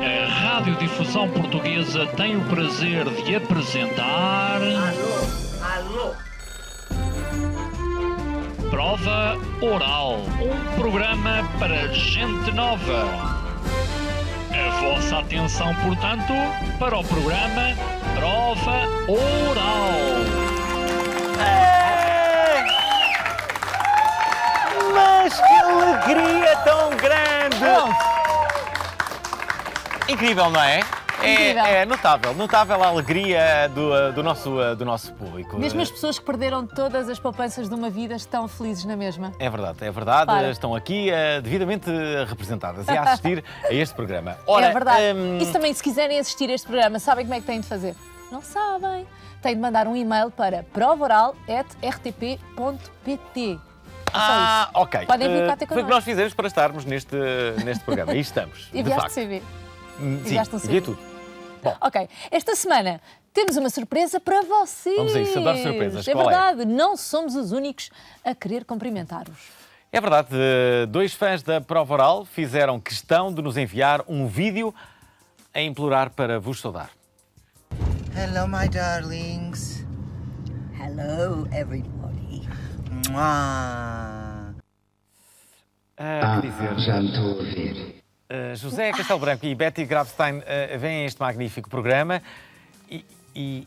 A Radiodifusão Portuguesa tem o prazer de apresentar... Alô? Prova Oral, um programa para gente nova. A vossa atenção, portanto, para o programa Prova Oral. Mas que alegria tão grande! Incrível, não é? Incrível. É notável a alegria do nosso público. Mesmo as pessoas que perderam todas as poupanças de uma vida estão felizes na mesma. É verdade. Para. Estão aqui devidamente representadas e a assistir a este programa. Ora, É verdade. Isso também, se quiserem assistir a este programa, sabem como é que têm de fazer? Não sabem. Têm de mandar um e-mail para provaoral@rtp.pt. ok. Podem vir cá ter Foi o que connosco. nós fizemos para estarmos neste programa. E estamos, de Enviaste facto. CV. Sim, Enviaste um enviei CV. tudo. Ok, esta semana temos uma surpresa para vocês. Vamos a isso, adoro surpresas. É Qual é? verdade, não somos os únicos a querer cumprimentar-vos. É verdade, dois fãs da Prova Oral fizeram questão de nos enviar um vídeo a implorar para vos saudar. Hello, my darlings. Hello, everybody. Mua. Quer dizer, Já me estou a ouvir. José Castelo Branco e Betty Grabstein vêm a este magnífico programa e,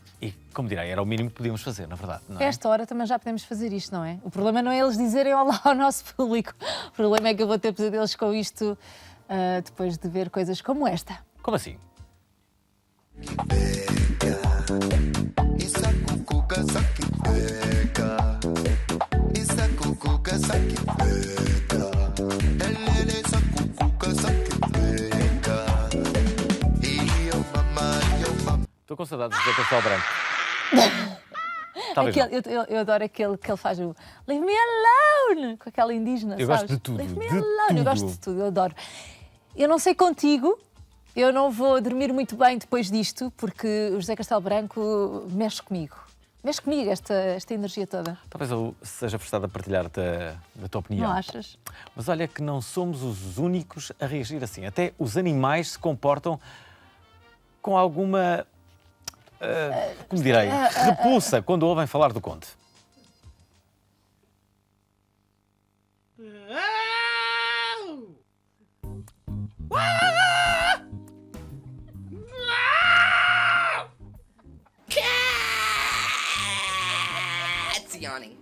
como direi, era o mínimo que podíamos fazer, na verdade. Não A é? esta hora também já podemos fazer isto, não é? O problema não é eles dizerem olá ao nosso público. O problema é que eu vou ter pesadelos com isto depois de ver coisas como esta. Como assim? Essa cucuca saque pega. Essa cucuca saque pega. Ele essa cucuca saque pega. E eu mamãe. Estou com saudades de José Castelo Branco. Talvez não. Eu adoro aquele que ele faz o Leave me alone, com aquela indígena, Eu sabes? gosto de tudo, Leave me de alone, eu gosto tudo. de tudo, eu adoro. Eu não sei contigo, eu não vou dormir muito bem depois disto, porque o José Castelo Branco mexe comigo. Mexe comigo esta energia toda. Talvez eu seja forçado a partilhar da tua opinião. Não achas? Mas olha que não somos os únicos a reagir assim. Até os animais se comportam com alguma, como direi, repulsa quando ouvem falar do conde. It's yawning.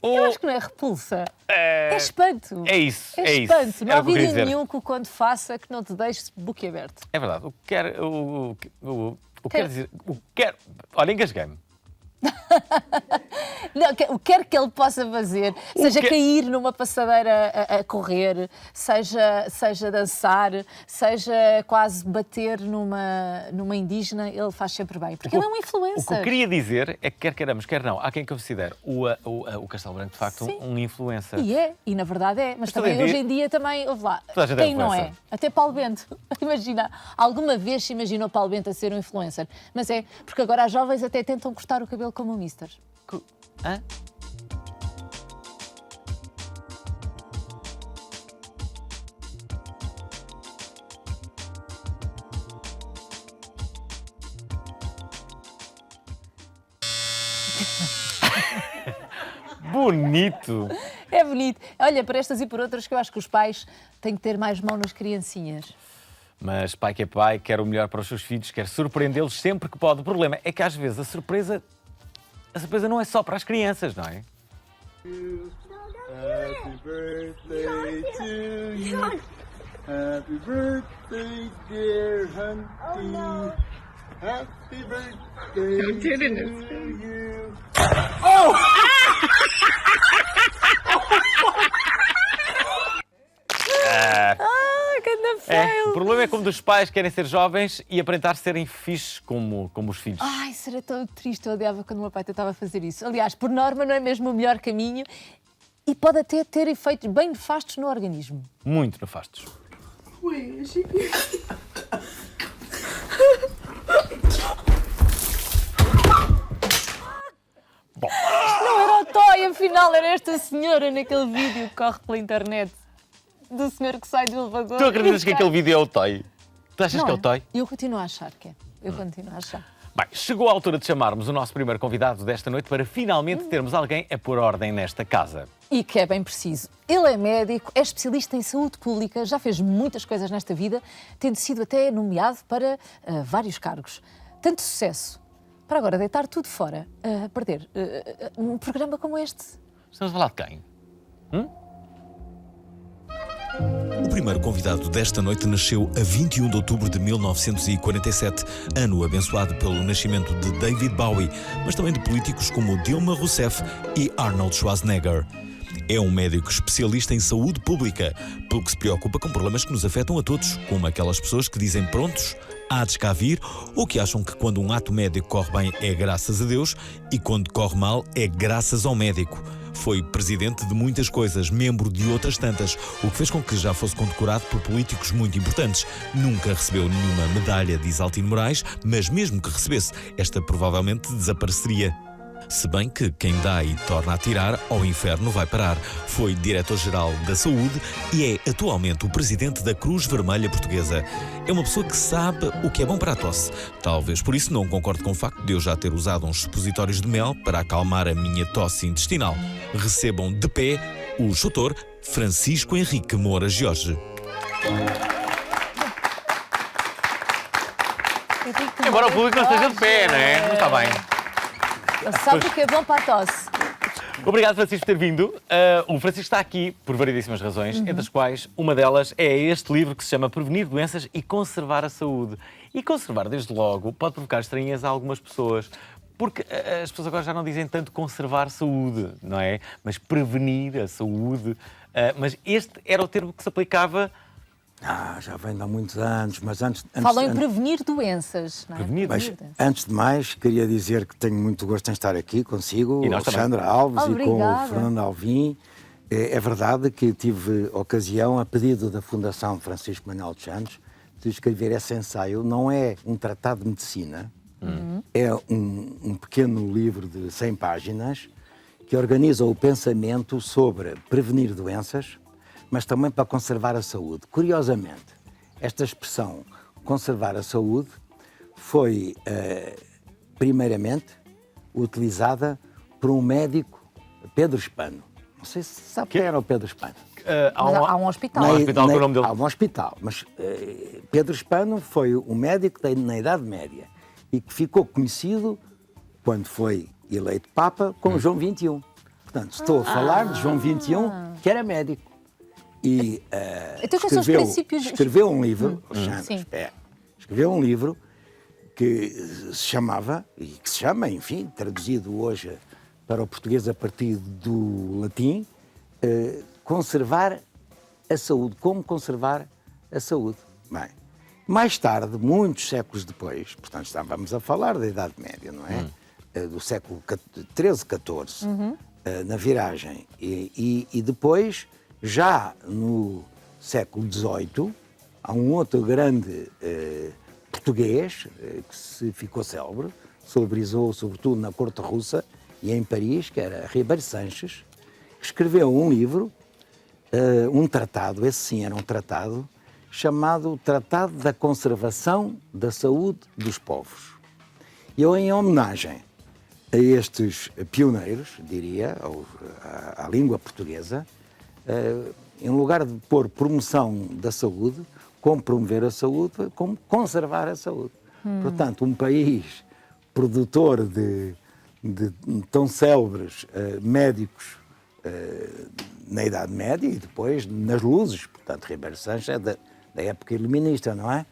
Eu acho que não é repulsa. É espanto. É isso, É é isso. espanto. Não Era há o que eu queria vídeo dizer. nenhum que o conde faça que não te deixe boquiaberto. É verdade. Olha, engasguei-me. Não, o que quer que ele possa fazer, seja que- cair numa passadeira a correr, seja dançar, seja quase bater numa indígena, ele faz sempre bem. Porque ele é um O influencer. que eu queria dizer é que quer queiramos, quer não, há quem considere o Castelo Branco de facto Sim. um influencer. E na verdade é. Mas toda a também gente- hoje em dia também, ouve lá, Toda a gente é quem não é? influencer. Até Paulo Bento. Imagina, alguma vez se imaginou Paulo Bento a ser um influencer. Mas é, porque agora as jovens até tentam cortar o cabelo como o Mister. Hã? Bonito! É bonito. Olha, para estas e por outras que eu acho que os pais têm que ter mais mão nas criancinhas. Mas pai que é pai, quer o melhor para os seus filhos, quer surpreendê-los sempre que pode. O problema é que às vezes a surpresa não é só para as crianças, não é? Happy birthday to you. Happy birthday, dear Hunty. Happy birthday to you. Ganda É, fail. o problema é quando os pais querem ser jovens e aparentar serem fixes como os filhos. Ai, seria tão triste. Eu odiava quando o meu pai tentava fazer isso. Aliás, por norma, não é mesmo o melhor caminho e pode até ter efeitos bem nefastos no organismo. Muito nefastos. Bom, Não era o toy, Ai, afinal era esta senhora naquele vídeo que corre pela internet. Do senhor que sai do elevador. Tu acreditas que aquele vídeo é o Toy? Tu achas que é o Toy? Eu continuo a achar que é. Eu continuo a achar. Bem, chegou a altura de chamarmos o nosso primeiro convidado desta noite para finalmente termos alguém a pôr ordem nesta casa. E que é bem preciso. Ele é médico, é especialista em saúde pública, já fez muitas coisas nesta vida, tendo sido até nomeado para vários cargos. Tanto sucesso para agora deitar tudo fora, perder um programa como este. Estamos a falar de quem? O primeiro convidado desta noite nasceu a 21 de outubro de 1947, ano abençoado pelo nascimento de David Bowie, mas também de políticos como Dilma Rousseff e Arnold Schwarzenegger. É um médico especialista em saúde pública, pelo que se preocupa com problemas que nos afetam a todos, como aquelas pessoas que dizem prontos, há de cá vir, ou que acham que quando um ato médico corre bem é graças a Deus e quando corre mal é graças ao médico. Foi presidente de muitas coisas, membro de outras tantas, o que fez com que já fosse condecorado por políticos muito importantes. Nunca recebeu nenhuma medalha, diz Altino Moraes, mas mesmo que recebesse, esta provavelmente desapareceria. Se bem que quem dá e torna a tirar, ao inferno vai parar. Foi diretor-geral da Saúde e é atualmente o presidente da Cruz Vermelha Portuguesa. É uma pessoa que sabe o que é bom para a tosse. Talvez por isso não concorde com o facto de eu já ter usado uns supositórios de mel para acalmar a minha tosse intestinal. Recebam de pé o Dr. Francisco Henrique Moura Jorge. Embora o público não esteja de pé, não é? Não está bem. Ele sabe o que é bom para a tosse. Obrigado, Francisco, por ter vindo. O Francisco está aqui por variedíssimas razões, entre as quais uma delas é este livro que se chama Prevenir Doenças e Conservar a Saúde. E conservar, desde logo, pode provocar estranheza a algumas pessoas, porque as pessoas agora já não dizem tanto conservar saúde, não é? Mas prevenir a saúde. Mas este era o termo que se aplicava... já vem de há muitos anos, mas antes Falam em prevenir doenças, não é? Prevenir. mas antes de mais, queria dizer que tenho muito gosto em estar aqui consigo, E nós Alexandra Alves e com Obrigada. o Fernando Alvim. É verdade que tive ocasião, a pedido da Fundação Francisco Manuel de Santos, de escrever esse ensaio. Não é um tratado de medicina, é um pequeno livro de 100 páginas que organiza o pensamento sobre prevenir doenças, mas também para conservar a saúde. Curiosamente, esta expressão conservar a saúde foi, primeiramente, utilizada por um médico, Pedro Espano. Não sei se sabe quem era o Pedro Espano. Há um hospital. Há um hospital com o nome dele. Há um hospital, mas Pedro Espano foi um médico na Idade Média e que ficou conhecido, quando foi eleito Papa, como João XXI. Portanto, estou a falar de João XXI, que era médico. E Então, quais são os princípios? escreveu um livro, Sim. escreveu um livro que se chamava, e que se chama, enfim, traduzido hoje para o português a partir do latim, Conservar a Saúde. Como conservar a saúde. Bem, mais tarde, muitos séculos depois, portanto estávamos a falar da Idade Média, não é? Do século XIII, XIV, na viragem. E depois, já no século XVIII, há um outro grande português que se ficou célebre, celebrizou sobretudo na corte russa e em Paris, que era Ribeiro Sanches, que escreveu um livro, um tratado, esse sim era um tratado, chamado Tratado da Conservação da Saúde dos Povos. E eu, em homenagem a estes pioneiros, diria, à língua portuguesa, em lugar de pôr promoção da saúde, como promover a saúde, como conservar a saúde. Portanto, um país produtor de tão célebres médicos na Idade Média e depois nas luzes, portanto, Ribeiro Sanches é da época iluminista, não é?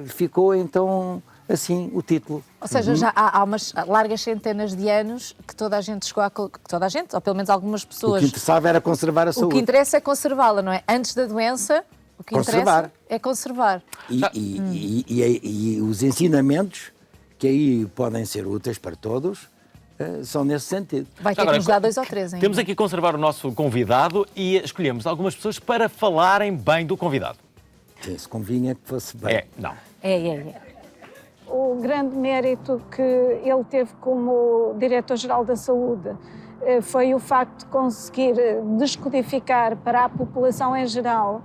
Ficou então assim o título. Ou seja, já há umas largas centenas de anos que toda a gente chegou a... que toda a gente, ou pelo menos algumas O pessoas... que interessava era conservar a O saúde. que interessa é conservá-la, não é? Antes da doença, o que Conservar. interessa é conservar. E os ensinamentos, que aí podem ser úteis para todos, são nesse sentido. Vai ter Agora, que nos dar 2 ou 3 ainda. Temos aqui que conservar o nosso convidado e escolhemos algumas pessoas para falarem bem do convidado. Sim, se convinha que fosse bem. Não. É. O grande mérito que ele teve como Diretor-Geral da Saúde foi o facto de conseguir descodificar para a população em geral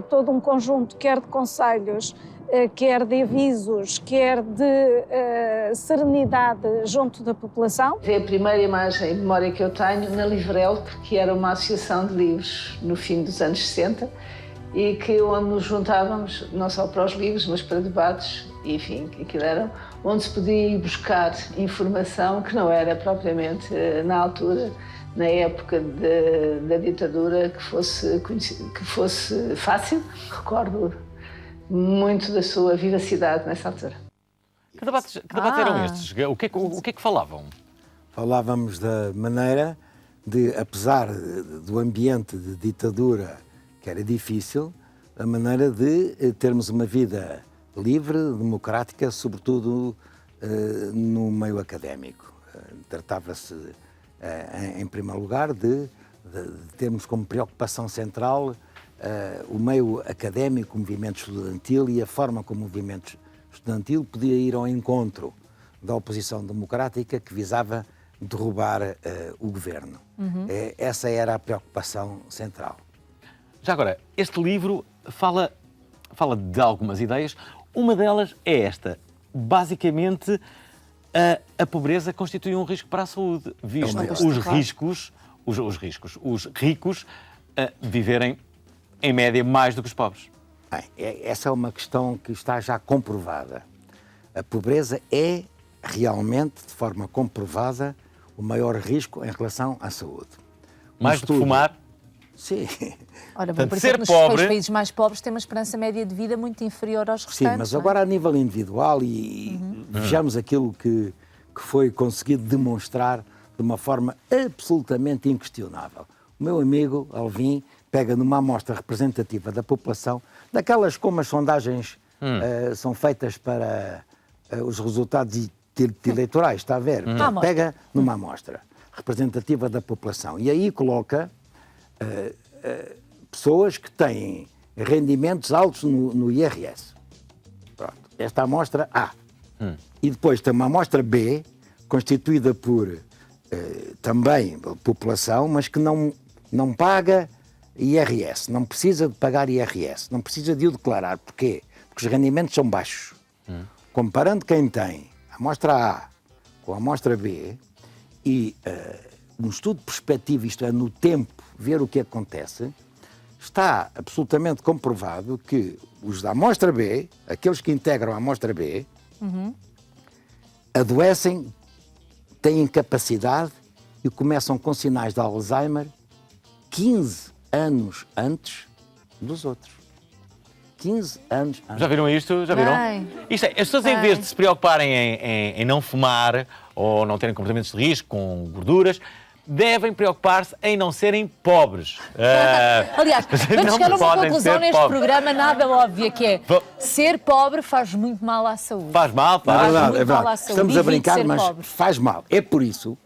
todo um conjunto, quer de conselhos, quer de avisos, quer de serenidade junto da população. É a primeira imagem e memória que eu tenho na Livrel, que era uma associação de livros no fim dos anos 60 e que onde nos juntávamos não só para os livros, mas para debates, enfim, aquilo era onde se podia ir buscar informação que não era propriamente na altura, na época da ditadura, que fosse fácil. Recordo muito da sua vivacidade nessa altura. Que debates eram estes? O que é que falavam? Falávamos da maneira de, apesar do ambiente de ditadura que era difícil, a maneira de termos uma vida livre, democrática, sobretudo no meio académico. Tratava-se, em primeiro lugar, de termos como preocupação central o meio académico, o movimento estudantil e a forma como o movimento estudantil podia ir ao encontro da oposição democrática que visava derrubar o governo. Essa era a preocupação central. Já agora, este livro fala de algumas ideias. Uma delas é esta. Basicamente, a pobreza constitui um risco para a saúde, visto os ricos viverem, em média, mais do que os pobres. Bem, essa é uma questão que está já comprovada. A pobreza é realmente, de forma comprovada, o maior risco em relação à saúde. Mais do que fumar? Sim. Ora, bom, Portanto, por ser exemplo, pobre... os países mais pobres têm uma esperança média de vida muito inferior aos restantes. Sim, mas agora a nível individual e vejamos aquilo que foi conseguido demonstrar de uma forma absolutamente inquestionável. O meu amigo Alvim pega numa amostra representativa da população, daquelas como as sondagens são feitas para os resultados eleitorais, está a ver? Pega numa amostra representativa da população e aí coloca pessoas que têm rendimentos altos no IRS. Pronto. Esta amostra A. E depois tem uma amostra B, constituída por também população, mas que não paga IRS, não precisa de pagar IRS, não precisa de o declarar. Porquê? Porque os rendimentos são baixos. Comparando quem tem a amostra A com a amostra B e um estudo prospectivo, isto é, no tempo, ver o que acontece, está absolutamente comprovado que os da amostra B, aqueles que integram a amostra B, adoecem, têm incapacidade e começam com sinais de Alzheimer 15 anos antes dos outros. 15 anos antes. Já viram isto? Já viram? Isto é, as pessoas, em vez de se preocuparem em não fumar ou não terem comportamentos de risco com gorduras, devem preocupar-se em não serem pobres. Aliás, vamos chegar a uma conclusão neste programa nada óbvia, que é ser pobre faz muito mal à saúde. Faz mal, É faz. verdade. Estamos a brincar, mas faz mal. É por isso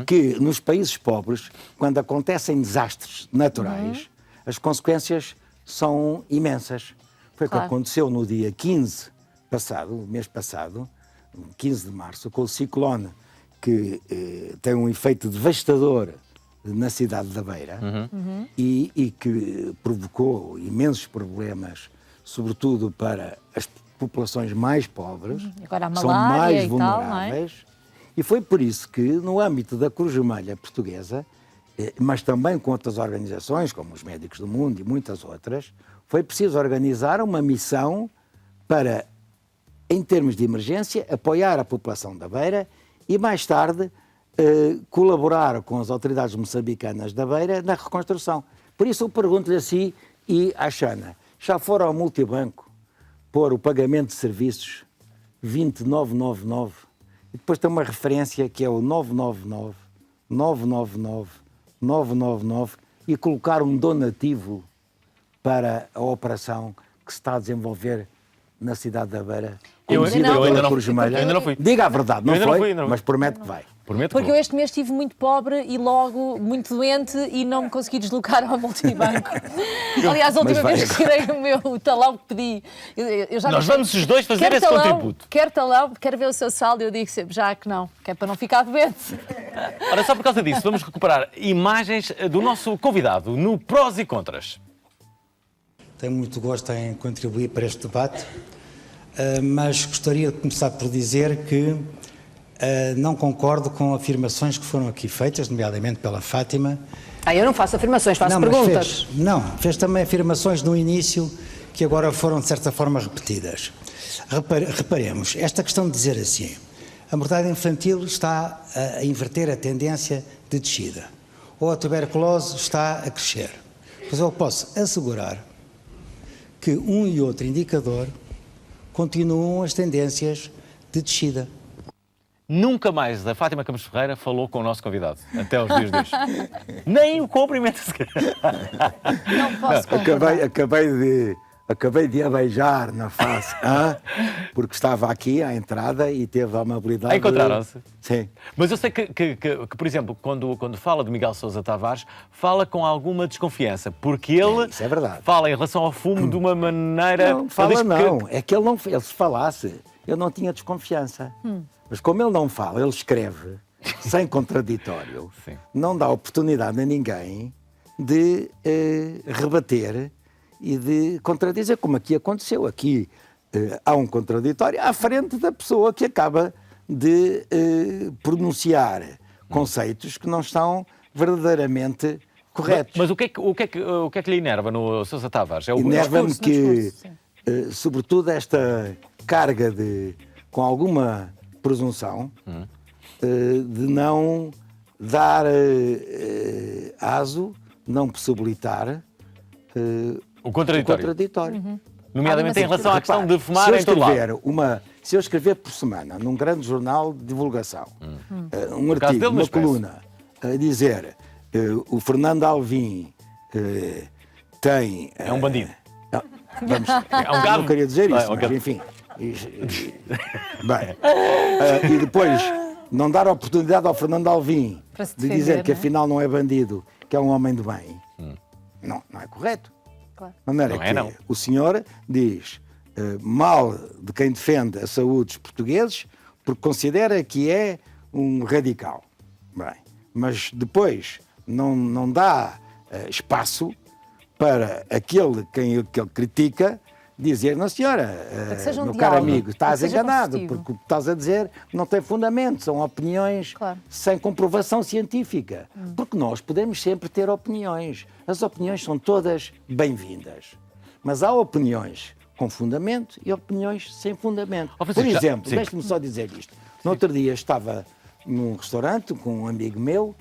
que nos países pobres, quando acontecem desastres naturais, as consequências são imensas. Foi o que aconteceu no dia 15 passado, o mês passado, 15 de março, com o ciclone que tem um efeito devastador na cidade da Beira e que provocou imensos problemas, sobretudo para as populações mais pobres, Agora a que são malária mais e tal, não é? vulneráveis. E foi por isso que, no âmbito da Cruz Vermelha Portuguesa, mas também com outras organizações, como os Médicos do Mundo e muitas outras, foi preciso organizar uma missão para, em termos de emergência, apoiar a população da Beira e, mais tarde, colaborar com as autoridades moçambicanas da Beira na reconstrução. Por isso eu pergunto-lhe a si e à Xana, já foram ao multibanco pôr o pagamento de serviços 2999 e depois tem uma referência que é o 999, 999, 999 e colocar um donativo para a operação que se está a desenvolver na cidade da Beira? Eu ainda não fui. Diga a verdade, não foi, mas promete que vai. Prometo Porque que eu vou. este mês estive muito pobre e logo muito doente e não me consegui deslocar ao multibanco. Aliás, a última vez que tirei o meu talão que pedi... Eu já Nós disse, vamos os dois fazer quero esse talão, contributo. Quero talão, quero ver o seu saldo. Eu digo sempre, já que não, que é para não ficar doente. Ora, só por causa disso, vamos recuperar imagens do nosso convidado no Prós e Contras. Tenho muito gosto em contribuir para este debate, mas gostaria de começar por dizer que não concordo com afirmações que foram aqui feitas, nomeadamente pela Fátima. Eu não faço afirmações, faço Mas perguntas. fez também afirmações no início que agora foram de certa forma repetidas. Reparemos, esta questão de dizer assim, a mortalidade infantil está a inverter a tendência de descida, ou a tuberculose está a crescer. Pois eu posso assegurar que um e outro indicador continuam as tendências de descida. Nunca mais a Fátima Campos Ferreira falou com o nosso convidado, até aos dias de hoje. Nem o cumprimento sequer. Não posso concordar. Acabei de a beijar na face, porque estava aqui à entrada e teve a amabilidade... Encontraram-se? Sim. Mas eu sei que, por exemplo, quando fala de Miguel Sousa Tavares, fala com alguma desconfiança, porque ele Isso é verdade. fala em relação ao fumo de uma maneira... Não, fala não. É que ele se falasse, eu não tinha desconfiança. Mas como ele não fala, ele escreve, sem contraditório, Sim. não dá oportunidade a ninguém de rebater e de contradizer, como aqui aconteceu. Aqui há um contraditório à frente da pessoa que acaba de pronunciar conceitos que não estão verdadeiramente corretos. Mas o que é que lhe enerva no Sousa Tavares? É o Enerva-me discurso, que, sobretudo, esta carga com alguma presunção de não dar aso, não possibilitar o contraditório. Nomeadamente em relação à questão de fumar em todo lado. Se eu escrever por semana, num grande jornal de divulgação, um caso artigo, dele, uma mas coluna, a dizer o Fernando Alvim tem... É um bandido. É um não queria dizer isso, mas enfim. Bem, e depois não dar oportunidade ao Fernando Alvim de dizer que afinal não é bandido, que é um homem de bem. Não é correto. Claro. De maneira que o senhor diz mal de quem defende a saúde dos portugueses porque considera que é um radical. Bem, mas depois não dá espaço para aquele que ele critica dizer, não senhora, meu caro amigo, estás enganado, porque o que estás a dizer não tem fundamento, são opiniões sem comprovação científica. Porque nós podemos sempre ter opiniões. As opiniões são todas bem-vindas. Mas há opiniões com fundamento e opiniões sem fundamento. Por exemplo, deixe-me só dizer isto. No outro dia estava num restaurante com um amigo meu,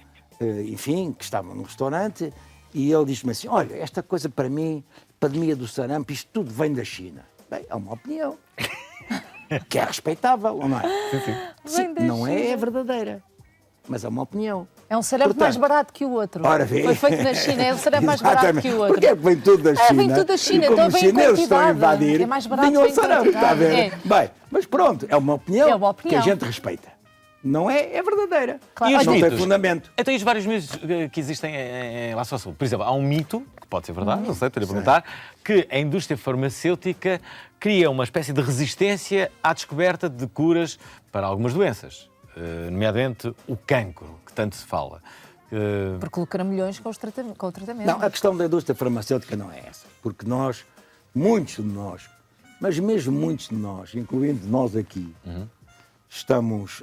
enfim, que estava num restaurante, e ele disse-me assim, olha, esta coisa para mim, pandemia do sarampo, isto tudo vem da China. Bem, é uma opinião. Que é respeitável, ou não é? Sim, não é verdadeira, mas é uma opinião. É um sarampo mais barato que o outro. Ora, foi feito na China, é um sarampo mais barato que o outro. Porque é que vem tudo da China? Vem tudo da China, e como então os vem em chineses estão a quantidade. invadir, É mais barato, vinham vem o em sarampo, está a ver? quantidade. Bem, mas pronto, é uma opinião, É uma opinião. que a gente respeita. Não é verdadeira. Claro. E os não mitos? tem fundamento. Então, e os vários mitos que existem em relação à saúde? Por exemplo, há um mito, que pode ser verdade, não sei, estou-lhe a perguntar, que a indústria farmacêutica cria uma espécie de resistência à descoberta de curas para algumas doenças, nomeadamente o cancro, que tanto se fala. Porque lucra milhões com o tratamento. Não, a questão da indústria farmacêutica não é essa. Porque nós, muitos de nós, mas mesmo muitos de nós, incluindo nós aqui, estamos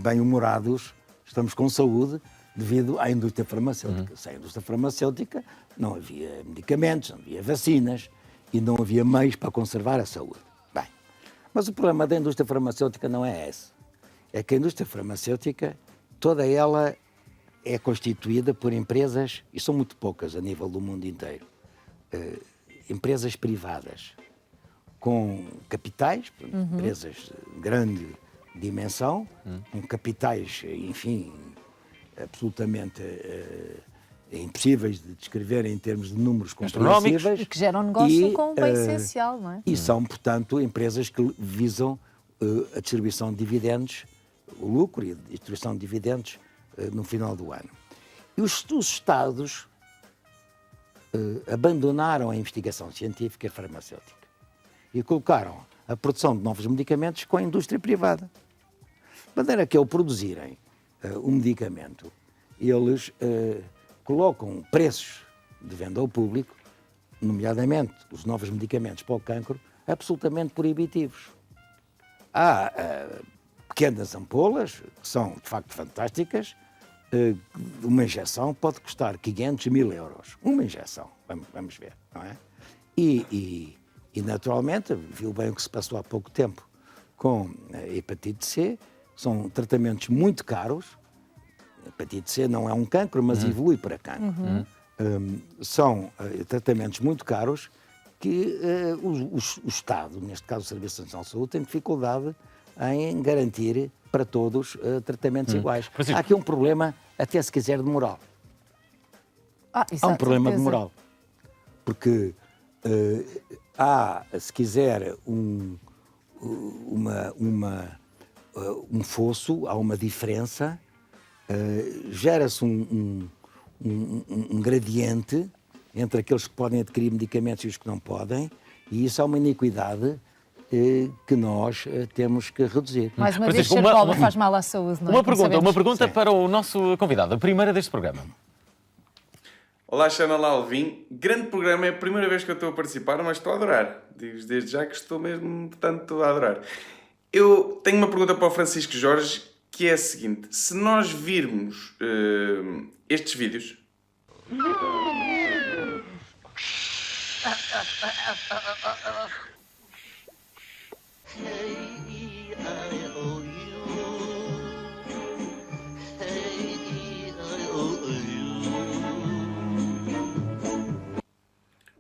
bem-humorados, estamos com saúde devido à indústria farmacêutica. Sem a indústria farmacêutica não havia medicamentos, não havia vacinas e não havia meios para conservar a saúde. Bem, mas o problema da indústria farmacêutica não é esse. É que a indústria farmacêutica, toda ela é constituída por empresas, e são muito poucas a nível do mundo inteiro, empresas privadas, com capitais, empresas de grande dimensão, com capitais, enfim, absolutamente impossíveis de descrever em termos de números compreensíveis. E que geram um negócio com um bem essencial, não é? E são, portanto, empresas que visam a distribuição de dividendos o lucro e a distribuição de dividendos no final do ano. E os Estados abandonaram a investigação científica e farmacêutica e colocaram a produção de novos medicamentos com a indústria privada. De maneira que, ao produzirem o medicamento, eles colocam preços de venda ao público, nomeadamente os novos medicamentos para o cancro, absolutamente proibitivos. Há pequenas ampolas, que são de facto fantásticas, uma injeção pode custar 500.000 euros. Uma injeção, vamos ver, não é? E naturalmente, viu bem o que se passou há pouco tempo com a hepatite C, são tratamentos muito caros. A hepatite C não é um cancro, mas evolui para cancro. São tratamentos muito caros que o Estado, neste caso o Serviço Nacional de Saúde, tem dificuldade em garantir para todos tratamentos iguais. Há aqui um problema, até se quiser, de moral. Há um problema de moral. Porque há, se quiser, um fosso, há uma diferença, gera-se um gradiente entre aqueles que podem adquirir medicamentos e os que não podem, e isso é uma iniquidade que nós temos que reduzir. Mais uma vez, ser pobre faz mal à saúde, não é? Uma pergunta para o nosso convidado, a primeira deste programa. Olá, Xana Alvim. Grande programa, é a primeira vez que eu estou a participar, mas estou a adorar. Digo desde já que estou mesmo, portanto, a adorar. Eu tenho uma pergunta para o Francisco Jorge, que é a seguinte. Se nós virmos estes vídeos...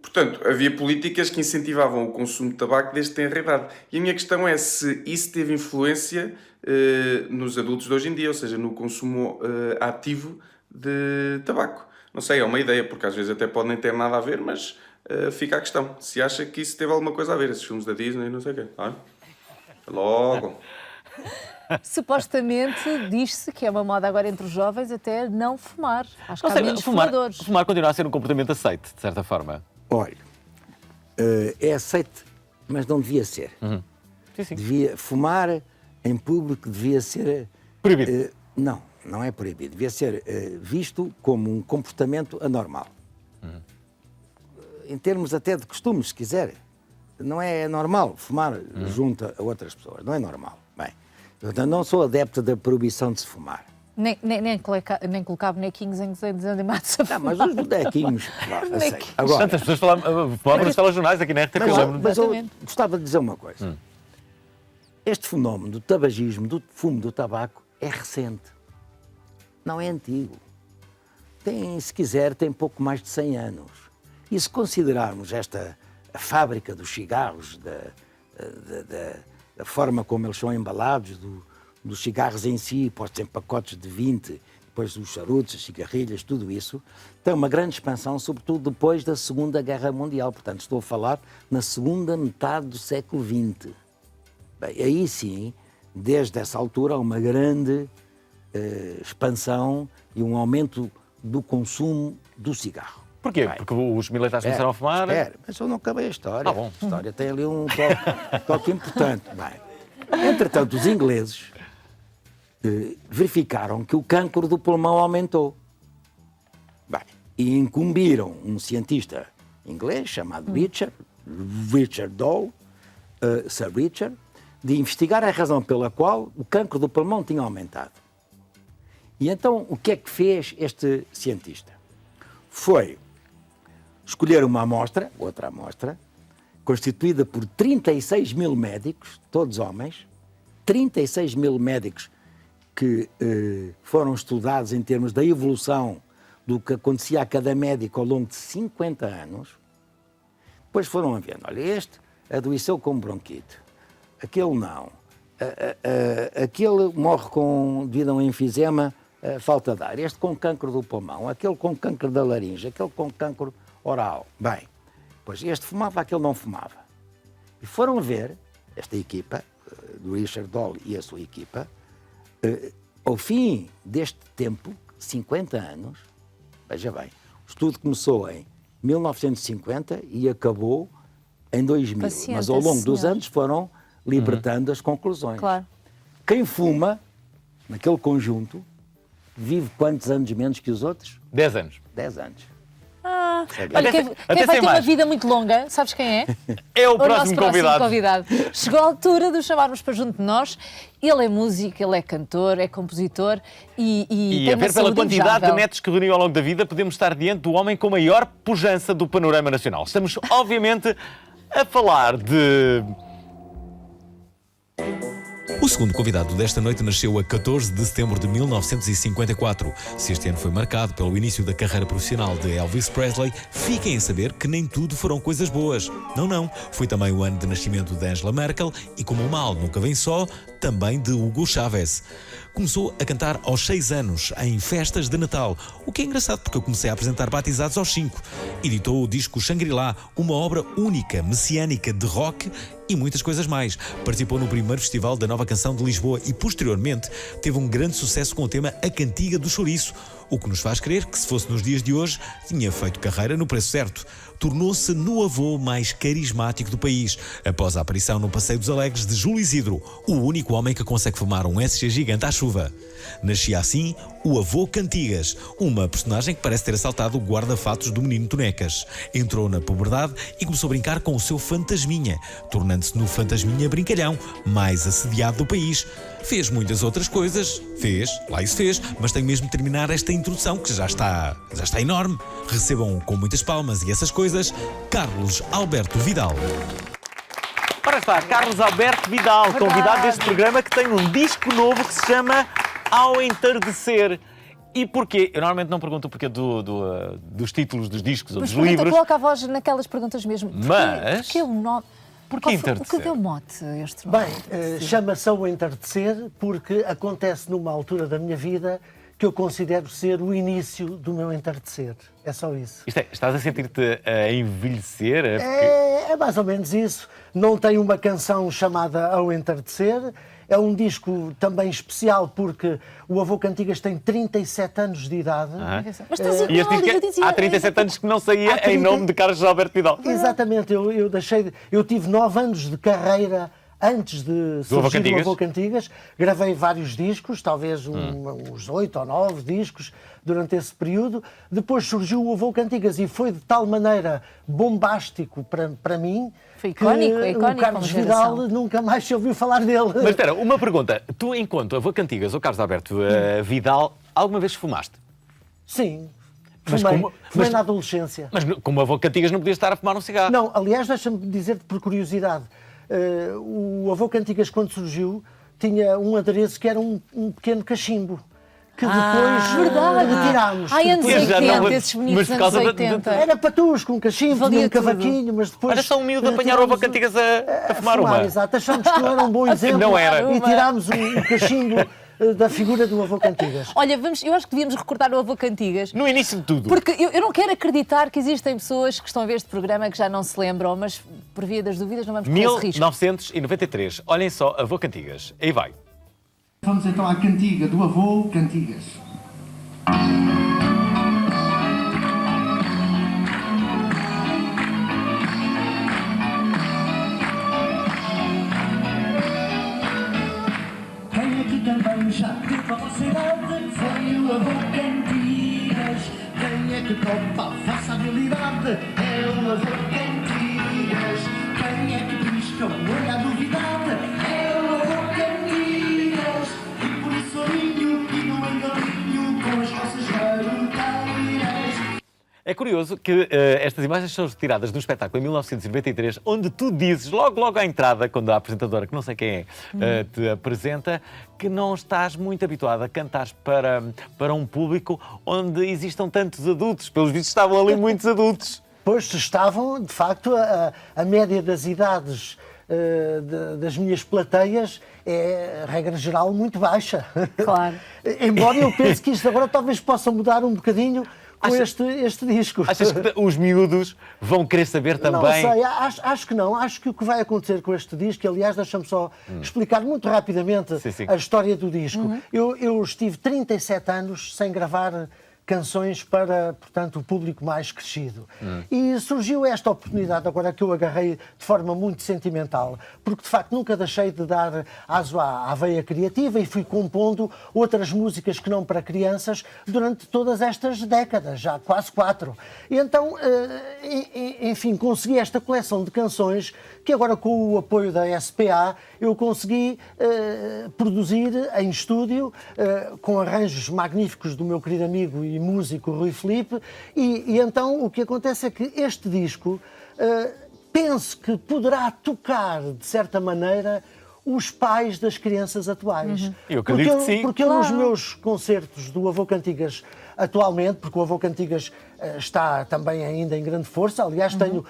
Portanto, havia políticas que incentivavam o consumo de tabaco desde tenra idade. E a minha questão é se isso teve influência nos adultos de hoje em dia, ou seja, no consumo ativo de tabaco. Não sei, é uma ideia, porque às vezes até pode nem ter nada a ver, mas fica a questão. Se acha que isso teve alguma coisa a ver, esses filmes da Disney e não sei o quê. Não é? Logo... Supostamente diz-se que é uma moda agora entre os jovens até não fumar. Acho que há menos fumadores. Fumar continua a ser um comportamento aceite, de certa forma. Olha, é aceite, mas não devia ser. Devia, fumar em público devia ser... Proibido? Não é proibido. Devia ser visto como um comportamento anormal. Em termos até de costumes, se quiser. Não é normal fumar junto a outras pessoas. Não é normal. Bem, eu não sou adepto da proibição de se fumar. Nem colocar bonequinhos em desenhos animados a fumar. Mas os bonequinhos... Agora, tantas pessoas falam nos telejornais aqui na RTP. Mas eu gostava de dizer uma coisa. Este fenómeno do tabagismo, do fumo do tabaco, é recente. Não é antigo. Se quiser, tem pouco mais de 100 anos. E se considerarmos esta a fábrica dos cigarros, da forma como eles são embalados, dos cigarros em si, postos em pacotes de 20, depois os charutos, as cigarrilhas, tudo isso, tem uma grande expansão, sobretudo depois da Segunda Guerra Mundial. Portanto, estou a falar na segunda metade do século XX. Bem, aí sim, desde essa altura, há uma grande expansão e um aumento do consumo do cigarro. Porquê? Bem, porque os militares começaram a fumar? Mas eu não acabei a história. A história tem ali um toque importante. Bem, entretanto, os ingleses verificaram que o cancro do pulmão aumentou. Bem, e incumbiram um cientista inglês chamado Richard Dole, Sir Richard, de investigar a razão pela qual o cancro do pulmão tinha aumentado. E então, o que é que fez este cientista? Foi escolher uma amostra, outra amostra, constituída por 36 mil médicos, todos homens, 36 mil médicos que foram estudados em termos da evolução do que acontecia a cada médico ao longo de 50 anos. Depois foram vendo, olha, este adoeceu com bronquite, aquele não, aquele morre devido a um enfisema, falta de ar, este com cancro do pulmão, aquele com cancro da laringe, aquele com cancro oral. Bem, pois este fumava, aquele não fumava. E foram ver, esta equipa, do Richard Dole e a sua equipa, Ao fim deste tempo, 50 anos, veja bem, o estudo começou em 1950 e acabou em 2000, Paciente, mas ao longo dos senhor. anos foram libertando as conclusões. Claro. Quem fuma, naquele conjunto, vive quantos anos menos que os outros? 10 anos. 10 anos. Olha, quem até vai sem ter uma mais. vida muito longa, sabes quem é? É o nosso próximo convidado. Chegou a altura de o chamarmos para junto de nós. Ele é músico, ele é cantor, é compositor e E tem a uma ver pela saúde quantidade de invejável. netos que reuniu ao longo da vida, podemos estar diante do homem com maior pujança do panorama nacional. Estamos, obviamente, a falar de... O segundo convidado desta noite nasceu a 14 de setembro de 1954. Se este ano foi marcado pelo início da carreira profissional de Elvis Presley, fiquem a saber que nem tudo foram coisas boas. Não. Foi também o ano de nascimento de Angela Merkel e, como o mal nunca vem só, também de Hugo Chávez. Começou a cantar aos 6 anos, em festas de Natal, o que é engraçado porque eu comecei a apresentar batizados aos 5. Editou o disco Shangri-La, uma obra única, messiânica, de rock e muitas coisas mais. Participou no primeiro Festival da Nova Canção de Lisboa e, posteriormente, teve um grande sucesso com o tema A Cantiga do Chouriço, o que nos faz crer que, se fosse nos dias de hoje, tinha feito carreira no preço certo. Tornou-se no avô mais carismático do país, após a aparição no Passeio dos Alegres de Júlio Isidro, o único homem que consegue fumar um SG gigante à chuva. Nascia assim o avô Cantigas, uma personagem que parece ter assaltado o guarda-fatos do menino Tonecas. Entrou na puberdade e começou a brincar com o seu fantasminha, tornando-se no fantasminha brincalhão, mais assediado do país. Fez muitas outras coisas, lá isso fez, mas tenho mesmo de terminar esta introdução que já está enorme. Recebam com muitas palmas e essas coisas, Carlos Alberto Vidal. Ora está, Carlos Alberto Vidal, convidado deste programa, que tem um disco novo que se chama Ao Entardecer. E porquê? Eu normalmente não pergunto o porquê dos títulos dos discos ou Mas dos livros. coloca a voz naquelas perguntas mesmo. Mas... Porquê o nome? Porquê O entardecer? que deu mote a este nome? Bem, chama-se Ao Entardecer porque acontece numa altura da minha vida que eu considero ser o início do meu entardecer. É só isso. Isto é, estás a sentir-te a envelhecer? É mais ou menos isso. Não tem uma canção chamada Ao Entardecer. É um disco também especial porque o avô Cantigas tem 37 anos de idade. Mas estás igual, E este disco eu dizia... há 37 anos que não saía em nome de Carlos Alberto Vidal. Exatamente. Eu tive 9 anos de carreira antes de surgir o Avô Cantigas. Gravei vários discos, talvez uns 8 ou 9 discos durante esse período. Depois surgiu o Avô Cantigas e foi de tal maneira bombástico para mim foi icónico, que icónico, o Carlos Vidal nunca mais se ouviu falar dele. Mas espera, uma pergunta. Tu, enquanto Avô Cantigas ou Carlos Alberto Vidal, alguma vez fumaste? Sim. Mas Fumei na adolescência. Mas como Avô Cantigas não podias estar a fumar um cigarro? Não, aliás, deixa-me dizer-te por curiosidade. O Avô Cantigas, quando surgiu, tinha um adereço que era um pequeno cachimbo. Que depois retirámos. Ai, anos 80, esses bonitos anos 80. Era patusco, um cachimbo, tinha um cavaquinho, mas depois... Era só um miúdo a apanhar o Avô Cantigas a fumar uma. Exato, achámos que não era um bom exemplo. Não era. E tirámos o cachimbo da figura do Avô Cantigas. Olha, eu acho que devíamos recordar o Avô Cantigas. No início de tudo. Porque eu não quero acreditar que existem pessoas que estão a ver este programa que já não se lembram, mas por via das dúvidas não vamos correr esse risco. 1993. Olhem só, Avô Cantigas. Aí vai. Vamos então à cantiga do Avô Cantigas. Quem aqui também já teve velocidade? Foi o Avô Cantigas. Quem é que topa a falsa habilidade? É o Avô Cantigas. Quem é que diz que eu olho a duvidade? É o Avô Cantigas. E por isso alinho e no engalinho com as vossas garoteiras. É curioso que estas imagens são retiradas de um espetáculo em 1993, onde tu dizes, logo à entrada, quando a apresentadora, que não sei quem é, te apresenta, que não estás muito habituada a cantar para um público onde existam tantos adultos. Pelos vistos estavam ali muitos adultos. Pois estavam, de facto, a média das idades das minhas plateias é, regra geral, muito baixa. Claro. Embora eu pense que isto agora talvez possa mudar um bocadinho com este disco. Achas que os miúdos vão querer saber também? Não sei, acho que não. Acho que o que vai acontecer com este disco, aliás, deixa-me só explicar muito rapidamente a história do disco. Eu estive 37 anos sem gravar canções para, portanto, o público mais crescido. E surgiu esta oportunidade agora que eu agarrei de forma muito sentimental, porque de facto nunca deixei de dar aso à veia criativa e fui compondo outras músicas que não para crianças durante todas estas décadas, já quase 4. E então, enfim, consegui esta coleção de canções que agora com o apoio da SPA eu consegui produzir em estúdio com arranjos magníficos do meu querido amigo e músico Rui Filipe e então o que acontece é que este disco penso que poderá tocar de certa maneira os pais das crianças atuais. Eu acredito que sim. Porque nos meus concertos do Avô Cantigas atualmente, porque o Avô Cantigas está também ainda em grande força, aliás tenho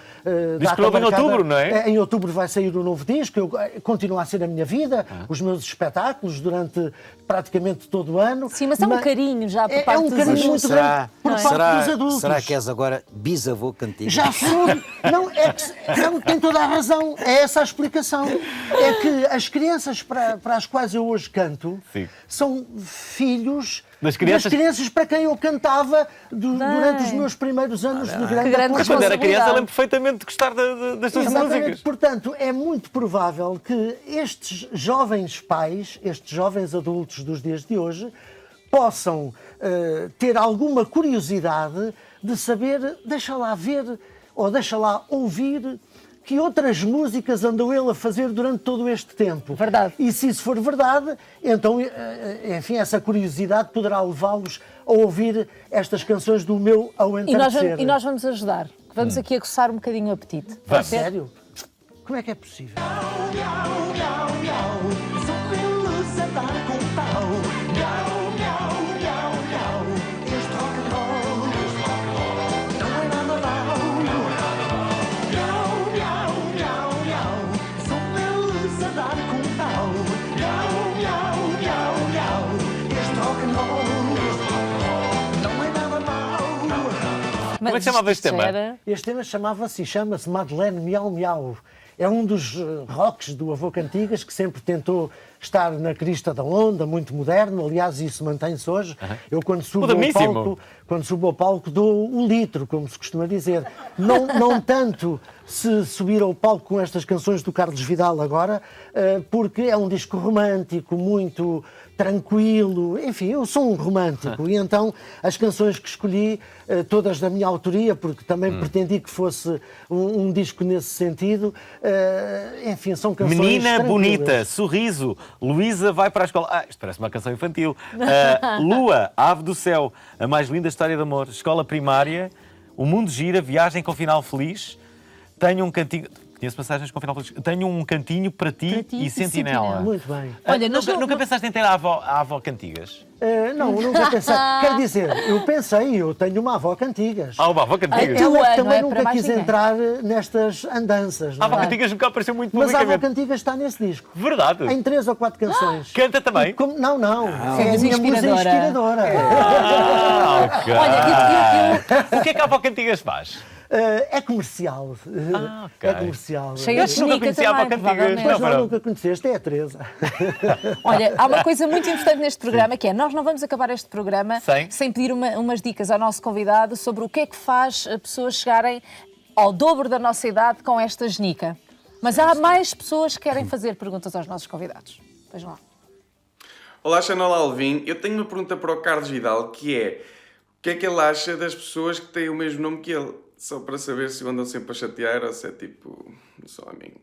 data marcada, em outubro, não é? Em outubro vai sair o novo disco, eu continuo a ser a minha vida, os meus espetáculos durante praticamente todo o ano. Sim, mas há um carinho já por parte dos adultos. É um carinho muito grande por parte dos adultos. Será que és agora bisavô Cantigas? Já sou. Não, tem toda a razão, é essa a explicação. É que as crianças para as quais eu hoje canto são filhos das crianças para quem eu cantava durante os meus primeiros anos de grande Mas quando era criança eu lembro perfeitamente de gostar das suas músicas. Portanto, é muito provável que estes jovens pais, estes jovens adultos dos dias de hoje, possam ter alguma curiosidade de saber, deixa lá ver ou deixa lá ouvir que outras músicas andou ele a fazer durante todo este tempo. Verdade. E se isso for verdade, então, enfim, essa curiosidade poderá levá-los a ouvir estas canções do meu Ao Entardecer. E nós vamos ajudar. Vamos aqui a coçar um bocadinho o apetite. Vai. Sério? Como é que é possível? Como é que chamava este tema? Este tema chama-se Madeleine Miau Miau. É um dos rocks do Avô Cantigas que sempre tentou estar na crista da onda, muito moderno. Aliás, isso mantém-se hoje. Eu, quando subo ao palco, dou o litro, como se costuma dizer. Não tanto se subir ao palco com estas canções do Carlos Vidal agora, porque é um disco romântico, muito tranquilo. Enfim, eu sou um romântico e então as canções que escolhi, todas da minha autoria, porque também pretendi que fosse um disco nesse sentido, enfim, são canções Menina tranquilas. Bonita, Sorriso, Luísa vai para a escola. Isto parece uma canção infantil. Lua, Ave do Céu, A Mais Linda História de Amor, Escola Primária, O Mundo Gira, Viagem com Final Feliz, Tenho um Cantinho... Conheço passagens com final feliz. Tenho um cantinho para ti e Sentinela. Muito bem. Olha, nunca pensaste em ter a avó Cantigas? Não, nunca pensei. Quer dizer, eu tenho uma avó Cantigas. Uma avó Cantigas. Ela que também nunca quis entrar nestas andanças. A avó Cantigas nunca apareceu muito publicamente. Mas a avó Cantigas está nesse disco. Verdade? Em 3 ou 4 canções. Canta também? Não. É a minha musa inspiradora. Ok. Olha, o que é que a avó Cantigas faz? É comercial. Okay. É comercial. Cheia de nunca conhecia a avó Cantigas. Mas nunca conheceste, é a Teresa. Olha, há uma coisa muito importante neste programa, que é, nós não vamos acabar este programa sem pedir umas dicas ao nosso convidado sobre o que é que faz pessoas chegarem ao dobro da nossa idade com esta genica. Mas há mais pessoas que querem fazer perguntas aos nossos convidados. Vejam lá. Olá, Xanola Alvim. Eu tenho uma pergunta para o Carlos Vidal, que é: o que é que ele acha das pessoas que têm o mesmo nome que ele? Só para saber se andam sempre a chatear ou se é tipo só amigo.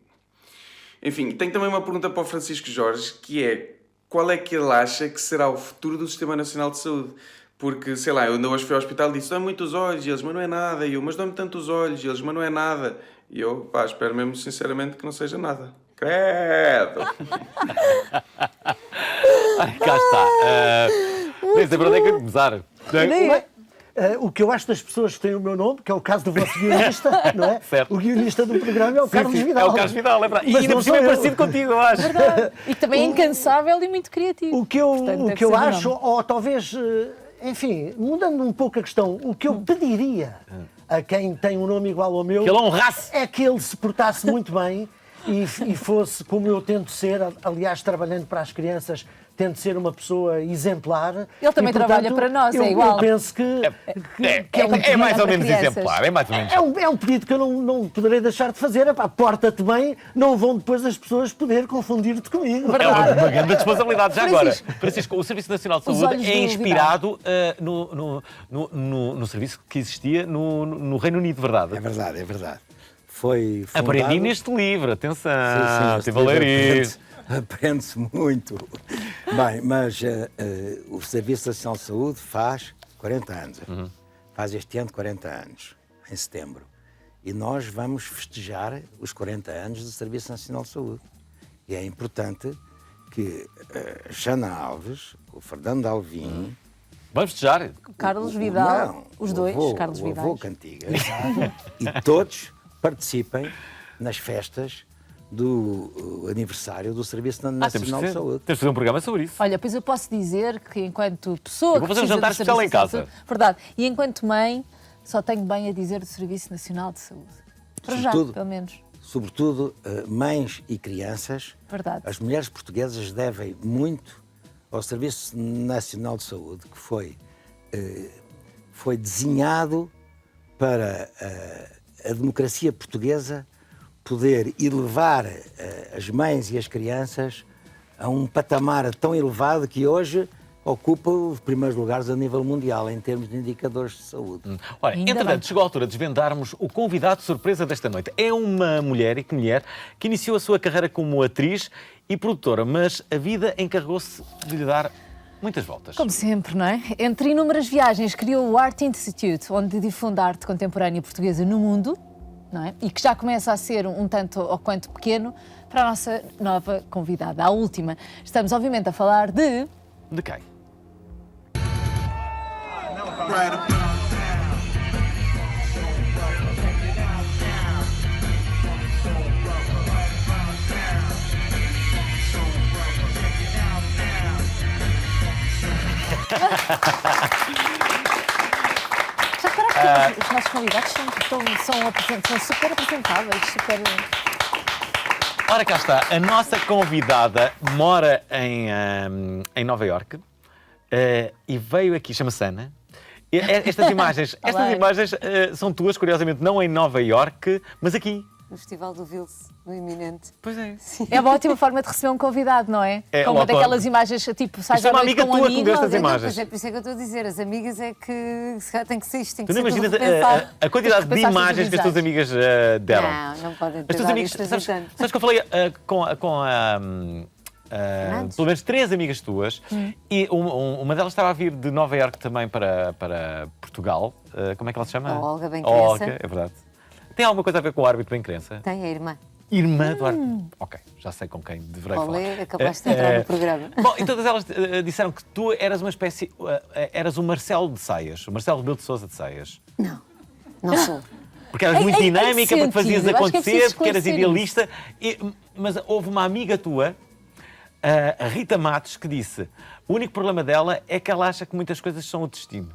Enfim, tenho também uma pergunta para o Francisco Jorge, que é: qual é que ele acha que será o futuro do Sistema Nacional de Saúde? Porque, sei lá, eu ainda hoje fui ao hospital e disse: dói muito os olhos, e eles: mas não é nada. E eu: mas dói-me tanto os olhos, e eles: mas não é nada. E eu, espero mesmo sinceramente que não seja nada. Credo! Cá está. Nem sei para onde é que começar. O que eu acho das pessoas que têm o meu nome, que é o caso do vosso guionista, não é? Certo. O guionista do programa é o Carlos Vidal. É o Carlos Vidal, é verdade. E ainda por cima é parecido contigo, eu acho. Verdade. E também é incansável e muito criativo. O que eu acho, ou talvez enfim, mudando um pouco a questão, o que eu pediria a quem tem um nome igual ao meu... Que ele honrasse! É que ele se portasse muito bem e fosse como eu tento ser, aliás, trabalhando para as crianças, tento ser uma pessoa exemplar. Ele também trabalha para nós, é igual. Eu penso que é mais ou menos exemplar, é mais ou menos. É um pedido que eu não poderei deixar de fazer. Porta-te bem, não vão depois as pessoas poder confundir-te comigo. É uma grande responsabilidade. Já agora, Francisco, o Serviço Nacional de Saúde é inspirado no serviço que existia no Reino Unido, verdade? É verdade, é verdade. Foi fundado... Aprendi neste livro, atenção, estive a livro ler isto. Aprende-se muito. Bem, mas o Serviço Nacional de Saúde faz 40 anos. Faz este ano 40 anos, em setembro. E nós vamos festejar os 40 anos do Serviço Nacional de Saúde. E é importante que a Jana Alves, o Fernando Alvim... Vamos festejar? Carlos Vidal, os dois, Carlos Vidal. O avô Cantigas. E todos participem nas festas do aniversário do Serviço Nacional de Saúde. Temos de fazer um programa sobre isso. Olha, pois eu posso dizer que enquanto pessoa... Eu vou fazer um jantar especial em casa. Verdade. E enquanto mãe, só tenho bem a dizer do Serviço Nacional de Saúde. Para já, pelo menos. Sobretudo, mães e crianças. Verdade. As mulheres portuguesas devem muito ao Serviço Nacional de Saúde, que foi desenhado para a democracia portuguesa poder elevar as mães e as crianças a um patamar tão elevado que hoje ocupa os primeiros lugares a nível mundial em termos de indicadores de saúde. Olha, entretanto, chegou a altura de desvendarmos o convidado surpresa desta noite. É uma mulher que iniciou a sua carreira como atriz e produtora, mas a vida encarregou-se de lhe dar muitas voltas. Como sempre, não é? Entre inúmeras viagens, criou o Art Institute, onde difunde a arte contemporânea portuguesa no mundo, não é? E que já começa a ser um tanto ou quanto pequeno para a nossa nova convidada, a última. Estamos, obviamente, a falar de... De quem? Já reparaste que os nossos convidados são super apresentáveis, super... Ora, cá está. A nossa convidada mora em Nova Iorque e veio aqui, chama-se Ana. Estas imagens são tuas, curiosamente, não em Nova Iorque, mas aqui. No Festival do Vils, no iminente. Pois é. Sim. É uma ótima forma de receber um convidado, não é? É como daquelas imagens, tipo, sais à noite com um amigo. Destas imagens. Pois é, por isso é que eu estou a dizer. As amigas é que se calhar tem que ser isto, tem que tu não ser imaginas tudo repensado. a quantidade de imagens que as tuas amigas deram? Não podem ter as tuas amigas, sabes que eu falei com pelo menos 3 amigas tuas e uma delas estava a vir de Nova Iorque também para Portugal. Como é que ela se chama? A Olga Bencrença. Olga, é verdade. Tem alguma coisa a ver com o árbitro Bencrença? Tem, a irmã. Irmã do árbitro. Ok, já sei com quem deverei falar. É capaz de entrar no programa. Bom, e todas elas disseram que tu eras uma espécie... eras o Marcelo de Saias, o Marcelo Rebelo de Sousa de Saias. Não sou. Porque eras muito dinâmica, porque fazias acontecer, porque eras idealista. Mas houve uma amiga tua, a Rita Matos, que disse o único problema dela é que ela acha que muitas coisas são o destino.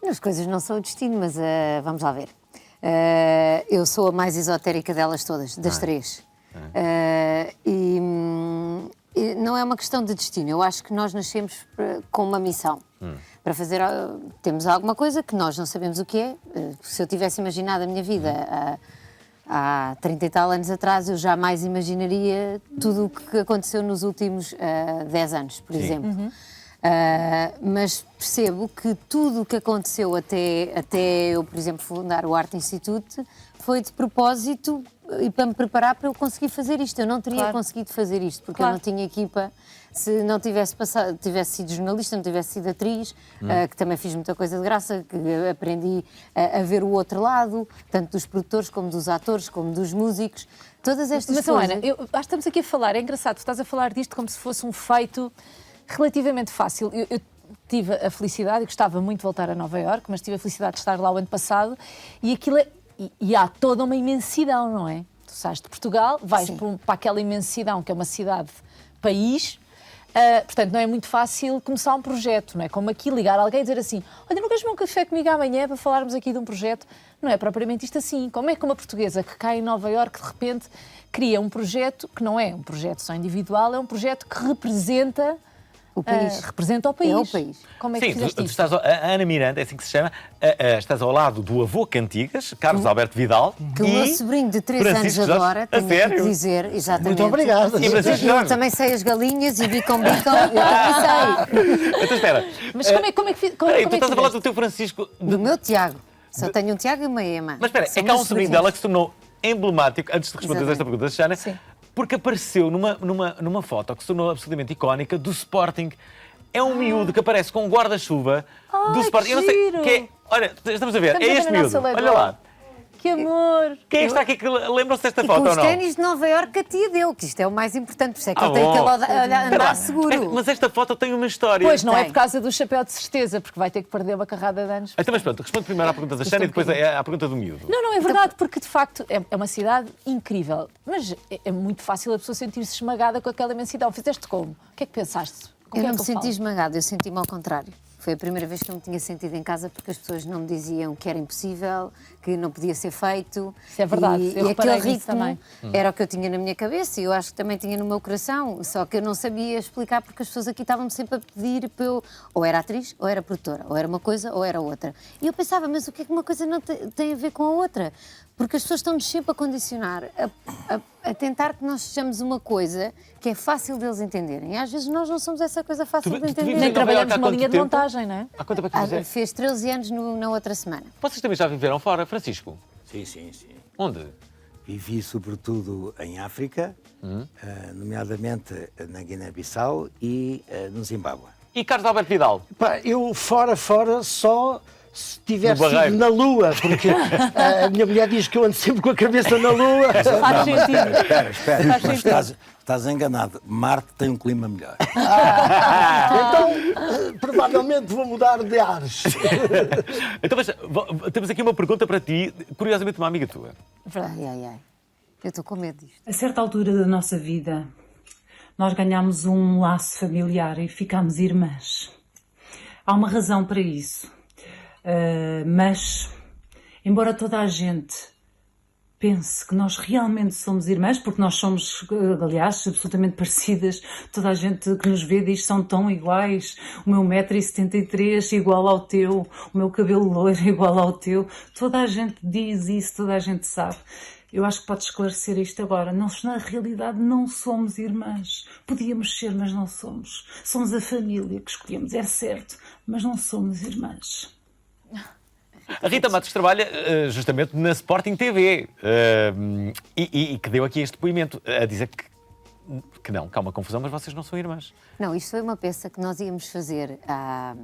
As coisas não são o destino, mas vamos lá ver. Eu sou a mais esotérica delas todas, das 3. E não é uma questão de destino. Eu acho que nós nascemos com uma missão. Para fazer... Temos alguma coisa que nós não sabemos o que é. Se eu tivesse imaginado a minha vida há 30 e tal anos atrás, eu jamais imaginaria tudo o que aconteceu nos últimos 10 anos, por exemplo. Mas percebo que tudo o que aconteceu até eu, por exemplo, fundar o Art Institute foi de propósito e para me preparar para eu conseguir fazer isto. Eu não teria conseguido fazer isto, porque eu não tinha equipa. Se não tivesse sido jornalista, não tivesse sido atriz, que também fiz muita coisa de graça, que aprendi a ver o outro lado, tanto dos produtores, como dos atores, como dos músicos. Todas estas coisas... Mas, Ana, acho que estamos aqui a falar, é engraçado, tu estás a falar disto como se fosse um feito relativamente fácil. Eu tive a felicidade, e gostava muito de voltar a Nova Iorque, mas tive a felicidade de estar lá o ano passado, e aquilo e há toda uma imensidão, não é? Tu sais de Portugal, vais para aquela imensidão que é uma cidade-país, Portanto, não é muito fácil começar um projeto, não é? Como aqui ligar alguém e dizer assim: olha, não queres tomar um café comigo amanhã para falarmos aqui de um projeto? Não é propriamente isto assim. Como é que uma portuguesa que cai em Nova Iorque de repente cria um projeto que não é um projeto só individual, é um projeto que representa o país. Representa o país. É o país. Como é que fizeste tu isto? estás, a Ana Miranda, é assim que se chama, estás ao lado do avô Cantigas, Carlos Alberto Vidal. Que o meu sobrinho de 3 anos adora, tenho que dizer, exatamente. Muito obrigado. Eu também sei as galinhas e bicam, eu também sei. Então espera. Mas como é que tu estás a falar do teu Francisco. Do meu Tiago. Só tenho um Tiago e uma Ema. Mas espera, é que há um sobrinho dela que se tornou emblemático, antes de responderes esta pergunta, Xana, porque apareceu numa foto que se tornou absolutamente icónica do Sporting. É um miúdo que aparece com um guarda-chuva do Sporting. Eu não sei. Que é, olha, estamos a ver, é este miúdo. Olha lá. Que amor! Quem é que está aqui que lembram-se desta foto ou não? Os ténis de Nova Iorque a tia deu, que isto é o mais importante, por isso é que ele tem que andar seguro. Mas esta foto tem uma história. Pois, não é por causa do chapéu de certeza, porque vai ter que perder uma carrada de anos. Então, mas pronto, responde primeiro à pergunta da Xana e depois à pergunta do miúdo. Não, é verdade, porque de facto é uma cidade incrível, mas é muito fácil a pessoa sentir-se esmagada com aquela imensidão. Fizeste como? O que é que pensaste? Eu não me senti esmagada, eu senti-me ao contrário. Foi a primeira vez que eu me tinha sentido em casa porque as pessoas não me diziam que era impossível, que não podia ser feito. Isso é verdade. E aquele ritmo também era o que eu tinha na minha cabeça e eu acho que também tinha no meu coração, só que eu não sabia explicar porque as pessoas aqui estavam-me sempre a pedir para eu... Ou era atriz, ou era produtora, ou era uma coisa, ou era outra. E eu pensava, mas o que é que uma coisa não tem a ver com a outra? Porque as pessoas estão-nos sempre a condicionar, a tentar que nós sejamos uma coisa que é fácil deles entenderem. E às vezes nós não somos essa coisa fácil de entender. Nem trabalhamos numa linha de montagem, não é? Há quanto tempo é que fizeste? Fez 13 anos na outra semana. Vocês também já viveram fora, Francisco? Sim. Onde? Vivi sobretudo em África, nomeadamente na Guiné-Bissau e no Zimbábue. E Carlos Alberto Vidal? Eu fora só se tivesse sido na Lua, porque a minha mulher diz que eu ando sempre com a cabeça na Lua. Faz sentido. Espera, mas estás enganado. Marte tem um clima melhor. Então, provavelmente vou mudar de ares. Então, mas, temos aqui uma pergunta para ti, curiosamente uma amiga tua. Ai. Eu estou com medo disto. A certa altura da nossa vida, nós ganhámos um laço familiar e ficámos irmãs. Há uma razão para isso. Mas, embora toda a gente pense que nós realmente somos irmãs, porque nós somos, aliás, absolutamente parecidas, toda a gente que nos vê diz que são tão iguais, o meu 1,73 m igual ao teu, o meu cabelo loiro igual ao teu, toda a gente diz isso, toda a gente sabe. Eu acho que pode esclarecer isto agora. Nós, na realidade, não somos irmãs. Podíamos ser, mas não somos. Somos a família que escolhemos, é certo, mas não somos irmãs. A Rita Matos trabalha justamente na Sporting TV e que deu aqui este depoimento a dizer que não, que há uma confusão, mas vocês não são irmãs. Não, isto foi uma peça que nós íamos fazer há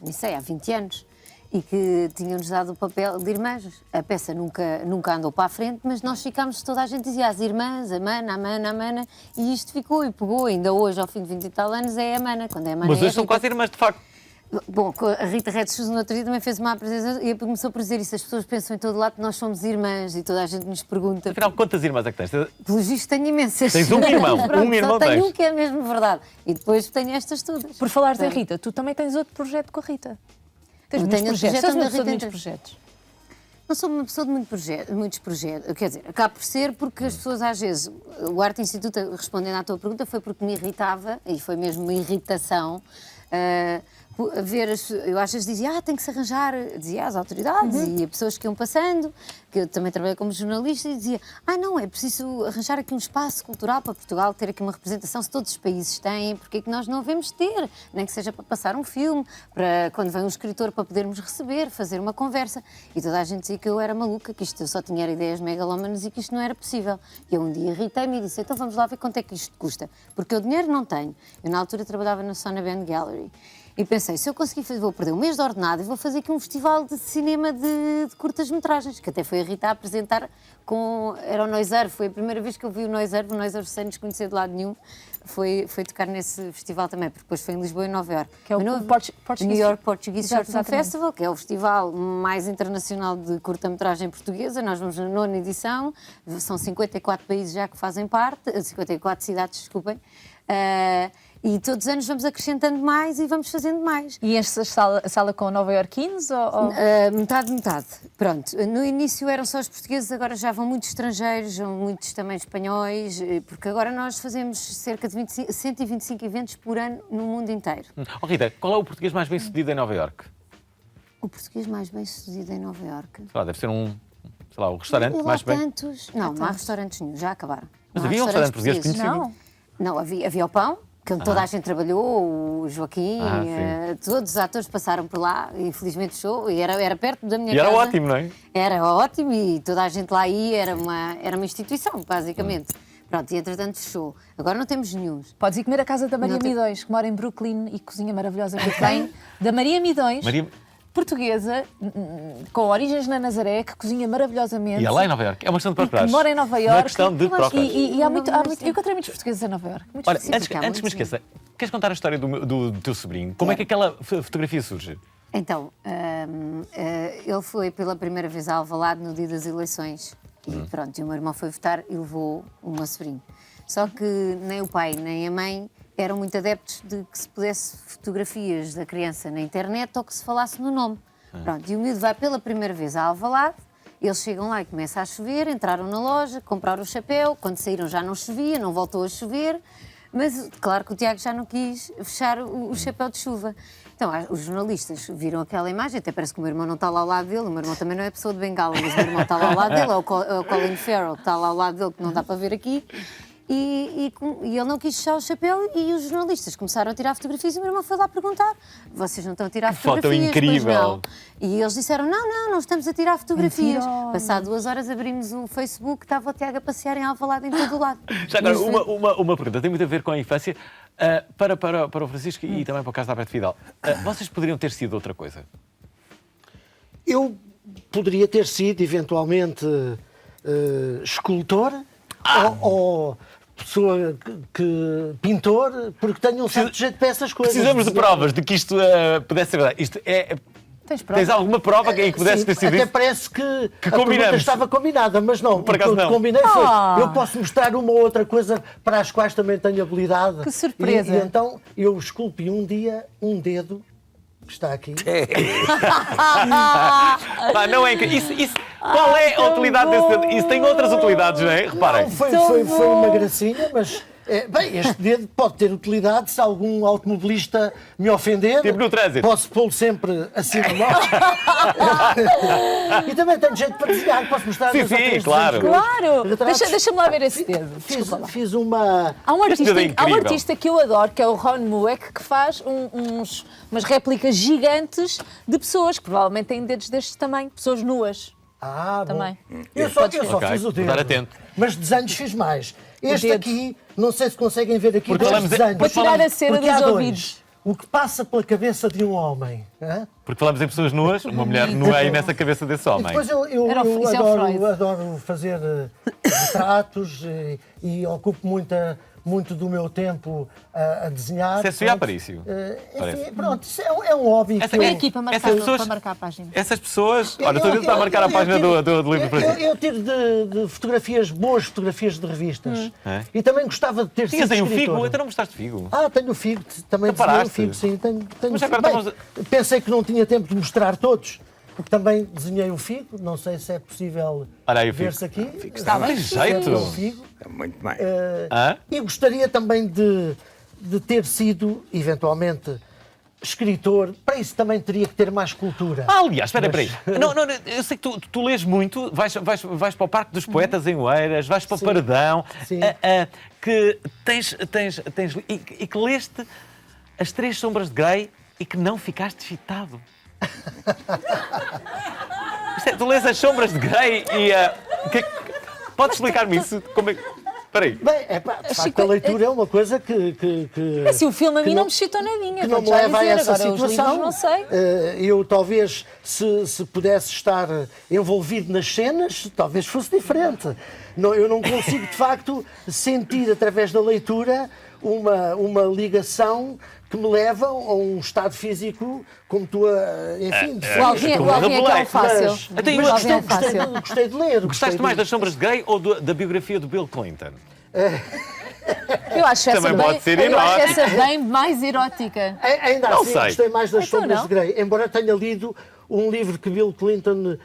20 anos e que tinham-nos dado o papel de irmãs. A peça nunca andou para a frente, mas nós ficámos, toda a gente dizia as irmãs, a Mana, e isto ficou e pegou. Ainda hoje, ao fim de 20 e tal anos, é a Mana. Quando é a Mana, mas hoje são quase irmãs, de facto. Bom, a Rita Redes no outro dia também fez uma apresentação e começou por dizer isso. As pessoas pensam em todo lado que nós somos irmãs e toda a gente nos pergunta. Afinal, quantas irmãs é que tens? Pelos vistos tenho imensas. Tens um irmão, só tenho um que é mesmo verdade. E depois tenho estas todas. Por falares em Rita, tu também tens outro projeto com a Rita. Tens muitos projetos. Tens uma pessoa de muitos projetos. Não sou uma pessoa de muitos projetos. Quer dizer, acaba por ser porque as pessoas às vezes... O Arte Instituto, respondendo à tua pergunta, foi porque me irritava, e foi mesmo uma irritação, ver eu às vezes dizia, tem que se arranjar, dizia às autoridades e a pessoas que iam passando, que eu também trabalhei como jornalista, e dizia, não, é preciso arranjar aqui um espaço cultural para Portugal, ter aqui uma representação, se todos os países têm, porque é que nós não devemos ter, nem que seja para passar um filme, para quando vem um escritor para podermos receber, fazer uma conversa, e toda a gente dizia que eu era maluca, que isto eu só tinha ideias megalómanas e que isto não era possível. E eu um dia irritei-me e disse, então vamos lá ver quanto é que isto custa, porque eu dinheiro não tenho. Eu na altura trabalhava na Sona Ben Gallery, e pensei, se eu conseguir fazer, vou perder um mês de ordenado e vou fazer aqui um festival de cinema de curtas-metragens, que até foi a Rita a apresentar com... Era o Noiser, foi a primeira vez que eu vi o Noiser sem nos conhecer de lado nenhum, foi tocar nesse festival também, porque depois foi em Lisboa e Nova Iorque. Que é o New York Portuguese Short Film Festival, que é o festival mais internacional de curta-metragem portuguesa. Nós vamos na 9ª edição, são 54 países já que fazem parte, 54 cidades, desculpem. E todos os anos vamos acrescentando mais e vamos fazendo mais. E enche a sala com nova-iorquinos? Metade. Pronto. No início eram só os portugueses, agora já vão muitos estrangeiros, vão muitos também espanhóis, porque agora nós fazemos cerca de 125 eventos por ano no mundo inteiro. Oh, Rita, qual é o português mais bem sucedido em Nova Iorque? O português mais bem sucedido em Nova Iorque? Deve ser o restaurante mais bem... Tantos. Não, não há restaurantes nenhum, já acabaram. Mas havia um restaurante português conhecido? Não, havia o Pão, que toda a gente trabalhou, o Joaquim, todos os atores passaram por lá, infelizmente fechou, e era perto da minha casa. E era ótimo, não é? Era ótimo e toda a gente lá ia, era uma instituição, basicamente. Pronto, e entretanto fechou. Agora não temos nenhum. Podes ir comer a casa da Maria Midões, que mora em Brooklyn e cozinha maravilhosa que tem. Da Maria Midões, portuguesa, com origens na Nazaré, que cozinha maravilhosamente. E é lá em Nova Iorque. É uma questão de procurar. Mora em Nova Iorque. Uma questão de procurar. E há muito, eu encontrei muitos portugueses em Nova Iorque. Olha, antes que me esqueça, queres contar a história do teu sobrinho? Como é que aquela fotografia surge? Então, ele foi pela primeira vez a Alvalade no dia das eleições. E pronto, e o meu irmão foi votar e levou o meu sobrinho. Só que nem o pai nem a mãe eram muito adeptos de que se pudesse fotografias da criança na internet ou que se falasse no nome. Pronto, e o miúdo vai pela primeira vez a Alvalade, eles chegam lá e começa a chover, entraram na loja, compraram o chapéu, quando saíram já não chovia, não voltou a chover, mas claro que o Tiago já não quis fechar o chapéu de chuva. Então, os jornalistas viram aquela imagem, até parece que o meu irmão não está lá ao lado dele, o meu irmão também não é pessoa de bengala, mas o meu irmão está lá ao lado dele, é o Colin Farrell que está lá ao lado dele, que não dá para ver aqui. E ele não quis fechar o chapéu e os jornalistas começaram a tirar fotografias e o meu irmão foi lá perguntar: vocês não estão a tirar fotografias? Foto incrível! Não. E eles disseram: não estamos a tirar fotografias. Passado 2 horas abrimos o Facebook, estava o Tiago a passear em Alvalade em todo o lado. Já agora, uma pergunta, tem muito a ver com a infância, para o Francisco e também para o caso da Alberto Vidal. Vocês poderiam ter sido outra coisa? Eu poderia ter sido, eventualmente, escultor ou pessoa que pintor, porque tenho um certo jeito para essas coisas. Precisamos de provas de que isto pudesse ser verdade. Isto é... Tens alguma prova que pudesse ter sido até isso? parece que a combinamos. pergunta estava combinada, mas não. Por acaso o que não. combinei foi, eu posso mostrar uma ou outra coisa para as quais também tenho habilidade. Que surpresa. E então eu esculpi um dia um dedo, que está aqui. Não é isso, qual é a utilidade desse dedo? Isso tem outras utilidades, não é? Reparem. Não, foi uma gracinha, mas... bem, este dedo pode ter utilidade se algum automobilista me ofender. Tipo no trânsito. Posso pô-lo sempre acima de nós. E também tenho jeito para desenhar, posso mostrar. Sim, claro. Claro! Deixa-me lá ver esse dedo. Fiz uma... Há um artista que eu adoro, que é o Ron Mueck, que faz umas réplicas gigantes de pessoas que provavelmente têm dedos deste tamanho, pessoas nuas. Também. Eu só fiz o dedo. Estar atento. Mas desenhos fiz mais. Este aqui, não sei se conseguem ver aqui, dois desenhos. Para tirar a cera dos ouvidos. O que passa pela cabeça de um homem. Porque falamos em pessoas nuas, uma mulher nua aí nessa cabeça desse homem. E depois eu adoro fazer retratos e ocupo muito do meu tempo a desenhar. Isso é Sofia Aparício. Pronto, isso é um hobby. Vem aqui para marcar a página. Essas pessoas... Olha, estou a tentar marcar a página do livro para si. Eu tiro de fotografias, boas fotografias de revistas. E também gostava de ter sido escritor. Tinhas aí o Figo? Então não mostraste Figo? Tenho o Figo. Também desenhei o Figo, sim. Pensei que não tinha tempo de mostrar todos. Porque também desenhei o Figo, não sei se é possível ver-se aqui. Está bem jeito. É muito bem. E gostaria também de ter sido, eventualmente, escritor. Para isso também teria que ter mais cultura. Aliás, espera aí. Não, eu sei que tu lês muito, vais para o Parque dos Poetas em Oeiras, vais para o Paredão, que tens e que leste As Três Sombras de Grey e que não ficaste excitado. Tu lês As Sombras de Grey e... Podes explicar-me isso? Como é... Espera aí. Bem, de facto, a leitura é uma coisa que assim, o filme a mim não me excitou nadinha. Que não me leva a essa situação. Não sei. Eu talvez, se pudesse estar envolvido nas cenas, talvez fosse diferente. Eu não consigo, de facto, sentir através da leitura uma ligação que me leva a um estado físico como tu, enfim... O Alvin é que é fácil. Gostei de ler. Gostaste mais das Sombras de Grey ou da biografia do Bill Clinton? Eu acho essa Também bem, pode ser eu acho erótica. essa bem mais erótica. Ainda Não assim, sei. gostei mais das Então Sombras não. de Grey, embora tenha lido um livro que Bill Clinton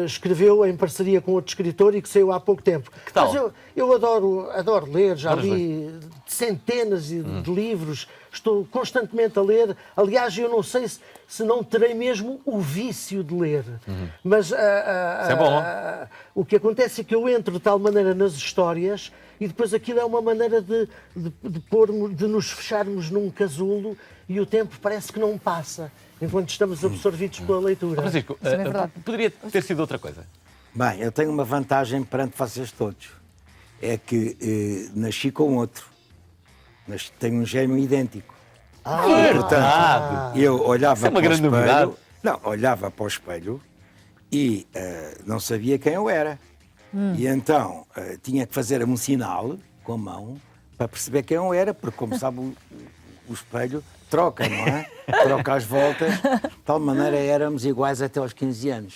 escreveu em parceria com outro escritor e que saiu há pouco tempo. Que tal? Mas eu adoro ler, já Adoras li centenas de livros, estou constantemente a ler. Aliás, eu não sei se não terei mesmo o vício de ler. Mas Isso é bom. o que acontece é que eu entro de tal maneira nas histórias e depois aquilo é uma maneira de nos fecharmos num casulo e o tempo parece que não passa enquanto estamos absorvidos pela leitura. Francisco, Isso é verdade. poderia ter sido outra coisa. Bem, eu tenho uma vantagem perante vocês todos. É que nasci com outro. Tenho um gêmeo idêntico. Portanto, eu olhava Isso é uma para o grande espelho. novidade. Não, olhava para o espelho e não sabia quem eu era. E então tinha que fazer um sinal com a mão para perceber quem eu era, porque, como sabe, o espelho troca, não é? Troca as voltas. De tal maneira éramos iguais até aos 15 anos.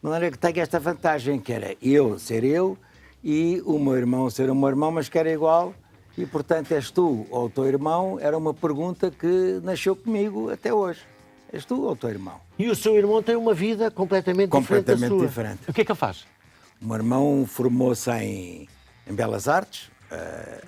De maneira que tenho esta vantagem, que era eu ser eu e o meu irmão ser o meu irmão, mas que era igual. E, portanto, és tu ou o teu irmão? Era uma pergunta que nasceu comigo até hoje. És tu ou o teu irmão? E o seu irmão tem uma vida completamente diferente da sua. diferente. O que é que ele faz? O meu irmão formou-se em Belas Artes,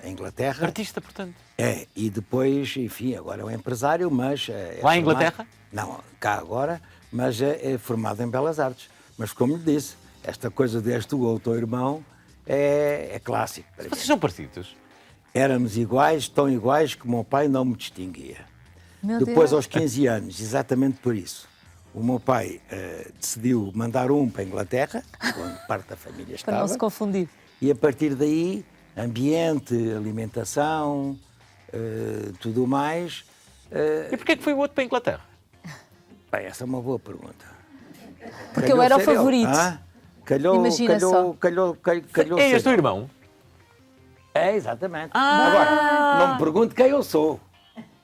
em Inglaterra. Artista, portanto. É, e depois, enfim, agora é um empresário, mas... Lá em Inglaterra? Não, cá agora, mas é formado em Belas Artes. Mas, como lhe disse, esta coisa de és tu ou o teu irmão é clássico. Vocês são parecidos? Éramos iguais, tão iguais que o meu pai não me distinguia. Meu Depois, Deus. aos 15 anos, exatamente por isso, o meu pai decidiu mandar um para a Inglaterra, onde parte da família Para estava. não se confundir. E a partir daí, ambiente, alimentação, tudo mais. E porquê que foi o outro para a Inglaterra? Bem, essa é uma boa pergunta. Porque eu era o ser ele. favorito. Calhou, Imagina só. calhou É ser este o ele. irmão? É, exatamente. Agora, não me pergunte quem eu sou,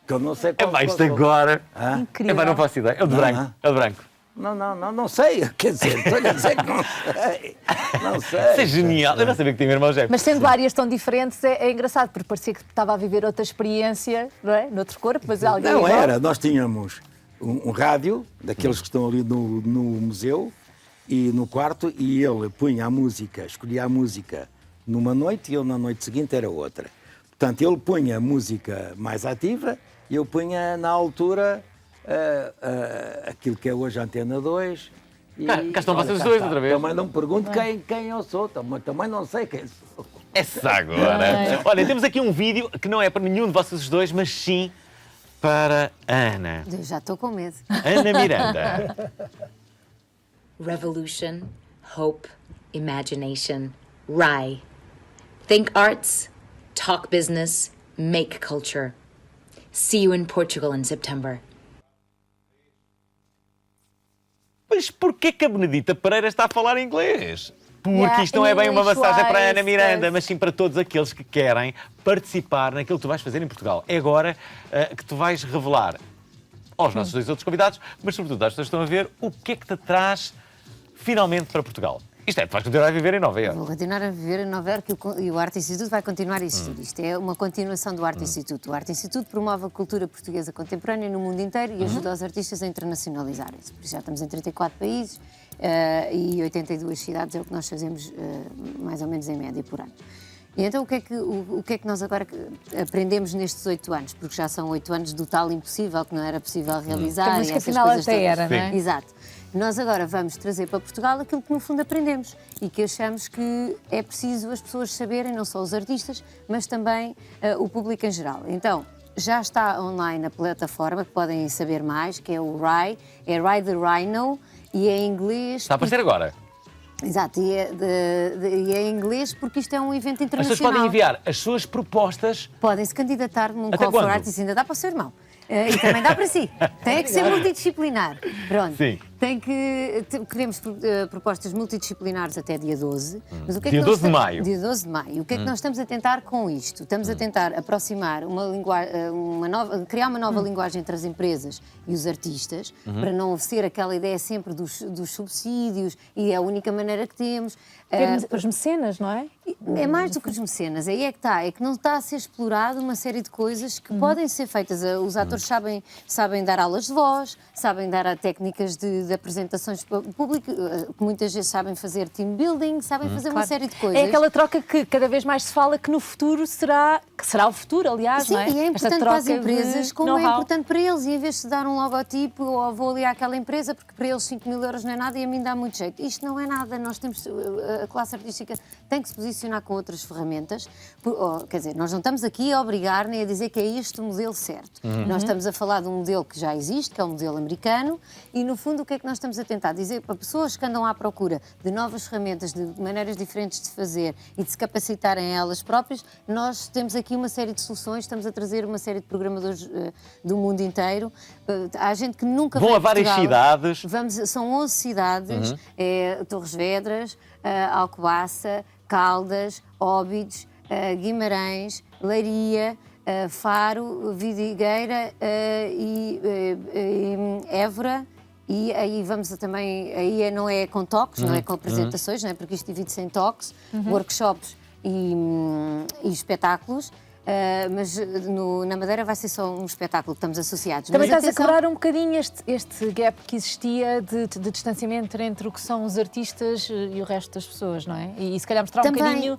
que eu não sei qual É isto sou. agora. Incrível. Mas não faço ideia. É o de Não, branco. não. É o de branco. Não sei, quer dizer, estou a dizer que não sei. Não sei. Isso é genial. Eu não sabia que tinha um irmão gêmeo. Mas sendo áreas tão diferentes é engraçado, porque parecia que estava a viver outra experiência, não é? Noutro corpo, mas alguém Não igual. era, nós tínhamos um rádio, daqueles que estão ali no museu, e no quarto, e ele punha a música, escolhia a música numa noite e eu na noite seguinte era outra. Portanto, ele punha a música mais ativa e eu punha na altura aquilo que é hoje a Antena 2. E, Cá estão vocês cá dois está. outra vez. Também não me pergunto quem eu sou, também não sei quem sou. Essa agora. Olha, temos aqui um vídeo que não é para nenhum de vocês dois, mas sim para Ana. Eu já estou com medo. Ana Miranda. Revolution, hope, imagination. RAI. Think arts, talk business, make culture. See you in Portugal in September. Mas porquê que a Benedita Pereira está a falar inglês? Porque Yeah, isto não é bem uma English massagem para a Ana wise, Miranda, yes. mas sim para todos aqueles que querem participar naquilo que tu vais fazer em Portugal. É agora que tu vais revelar aos nossos dois outros convidados, mas sobretudo às pessoas que estão a ver, o que é que te traz finalmente para Portugal. Isto é, tu vais continuar a viver em Nova Iorque. Vou continuar a viver em Nova Iorque e o Arte Instituto vai continuar a existir. Isto é uma continuação do Arte Instituto. O Arte Instituto promove a cultura portuguesa contemporânea no mundo inteiro e ajuda os artistas a internacionalizarem-se. Por isso já estamos em 34 países e 82 cidades, é o que nós fazemos mais ou menos em média por ano. E então o que é que nós agora aprendemos nestes 8 anos? Porque já são 8 anos do tal impossível que não era possível realizar. Que a música e essas final coisas até todas. era, não é? Exato. Nós agora vamos trazer para Portugal aquilo que no fundo aprendemos e que achamos que é preciso as pessoas saberem, não só os artistas, mas também o público em geral. Então, já está online a plataforma que podem saber mais, que é o RAI, é Ride the Rhino e é em inglês. Está a aparecer agora. Exato, e é em inglês porque isto é um evento As internacional. pessoas podem enviar as suas propostas. Podem se candidatar num Até Call for quando? Artists, ainda dá para o seu irmão. E também dá para si. Tem que ser multidisciplinar. Pronto. Sim. Queremos propostas multidisciplinares até dia 12. Mas o que é Dia que 12 de maio. Dia 12 de maio. O que é que nós estamos a tentar com isto? Estamos a tentar aproximar criar uma nova linguagem entre as empresas e os artistas, para não ser aquela ideia sempre dos subsídios e é a única maneira que temos. Os mecenas, não é? É mais do que os mecenas, aí é que está. É que não está a ser explorado uma série de coisas que podem ser feitas. Os atores sabem dar aulas de voz, sabem dar técnicas de apresentações públicas, que muitas vezes sabem fazer team building, sabem fazer uma série de coisas. É aquela troca que cada vez mais se fala que no futuro será o futuro, aliás, sim, não é? E é importante para as empresas, como é importante para eles. E em vez de dar um logotipo, ou vou ali àquela empresa, porque para eles 5 mil euros não é nada e a mim dá muito jeito. Isto não é nada. Nós temos, a classe artística tem que se posicionar com outras ferramentas. Quer dizer, nós não estamos aqui a obrigar nem a dizer que é este o modelo certo. Nós estamos a falar de um modelo que já existe, que é o modelo americano, e no fundo o que é que nós estamos a tentar dizer para pessoas que andam à procura de novas ferramentas, de maneiras diferentes de fazer e de se capacitarem elas próprias, nós temos aqui uma série de soluções, estamos a trazer uma série de programadores do mundo inteiro. Há gente que nunca vão a várias cidades. São 11 cidades, Torres Vedras, Alcobaça, Caldas, Óbidos, Guimarães, Leiria, Faro, Vidigueira e Évora. E aí vamos também, aí não é com toques, não é com apresentações, não é? Porque isto divide-se em toques, workshops e espetáculos. Mas na Madeira vai ser só um espetáculo que estamos associados. Também mas estás a quebrar um bocadinho este gap que existia de distanciamento entre o que são os artistas e o resto das pessoas, não é? E se calhar mostrar também, um bocadinho...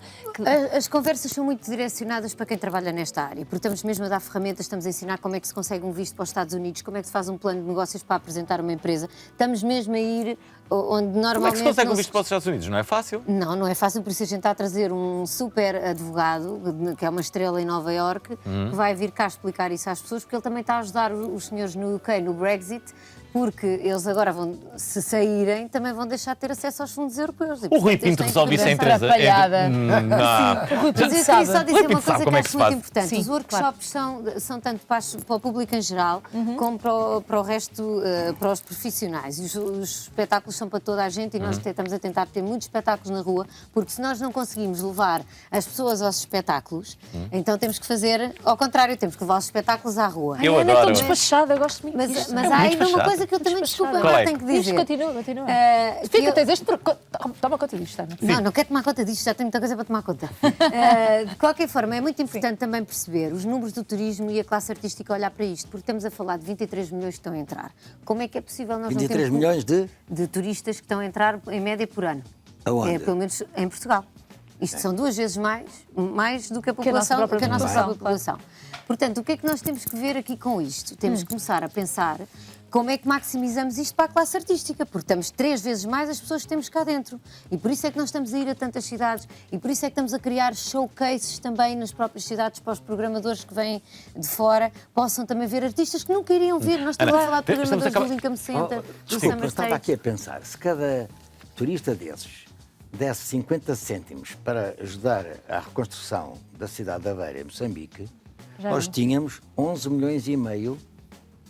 As conversas são muito direcionadas para quem trabalha nesta área, porque estamos mesmo a dar ferramentas, estamos a ensinar como é que se consegue um visto para os Estados Unidos, como é que se faz um plano de negócios para apresentar uma empresa. Estamos mesmo a ir onde normalmente... Como é que se consegue um visto para os Estados Unidos? Não é fácil? Não é fácil, por isso a gente está a trazer um super advogado, que é uma estrela em Nova Iorque, que vai vir cá explicar isso às pessoas, porque ele também está a ajudar os senhores no UK, no Brexit, porque eles agora vão, se saírem, também vão deixar de ter acesso aos fundos europeus. O Rui Pinto resolve isso em empresa. Mas eu queria só dizer uma coisa que acho muito importante. Os workshops são tanto para o público em geral, como para o resto, para os profissionais. Os espetáculos são para toda a gente e nós estamos a tentar ter muitos espetáculos na rua, porque se nós não conseguimos levar as pessoas aos espetáculos, então temos que fazer ao contrário, temos que levar os espetáculos à rua. Eu adoro. Ana, estou despachada, eu gosto muito disto. Mas há ainda uma coisa que eu também, desculpa, agora tenho que dizer. Continua. Tens este... Toma conta disto, Ana. Não quero tomar conta disto, já tenho muita coisa para tomar conta. De qualquer forma, é muito importante também perceber os números do turismo e a classe artística olhar para isto, porque estamos a falar de 23 milhões que estão a entrar. Como é que é possível nós 23 milhões de turistas que estão a entrar em média por ano? Aonde? Pelo menos em Portugal. Isto são 2 vezes mais do que a população, que a nossa própria população. Portanto, o que é que nós temos que ver aqui com isto? Temos que começar a pensar como é que maximizamos isto para a classe artística, porque estamos 3 vezes mais as pessoas que temos cá dentro. E por isso é que nós estamos a ir a tantas cidades e por isso é que estamos a criar showcases também nas próprias cidades para os programadores que vêm de fora possam também ver artistas que nunca iriam ver. Nós estamos a falar de programadores do Lincoln Center, do Desculpa, Summer estava Stage. aqui a pensar, se cada turista desses desse 50 cêntimos para ajudar à reconstrução da cidade de Aveiro, em Moçambique, nós tínhamos 11 milhões e meio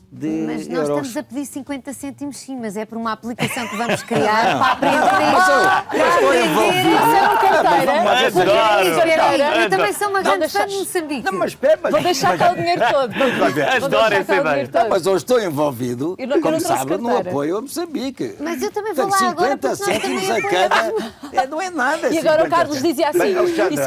de mas nós euros. estamos a pedir 50 cêntimos, sim, mas é por uma aplicação que vamos criar para aprender. Eu também sou uma grande fã de Moçambique. Não, mas espera, vou deixar cá o dinheiro todo. Adoro essa ideia. Não, mas eu estou envolvido, como sabe, no apoio a Moçambique. Mas eu também vou lá agora, 50 cêntimos a cada. Não é nada. E agora o Carlos dizia assim, e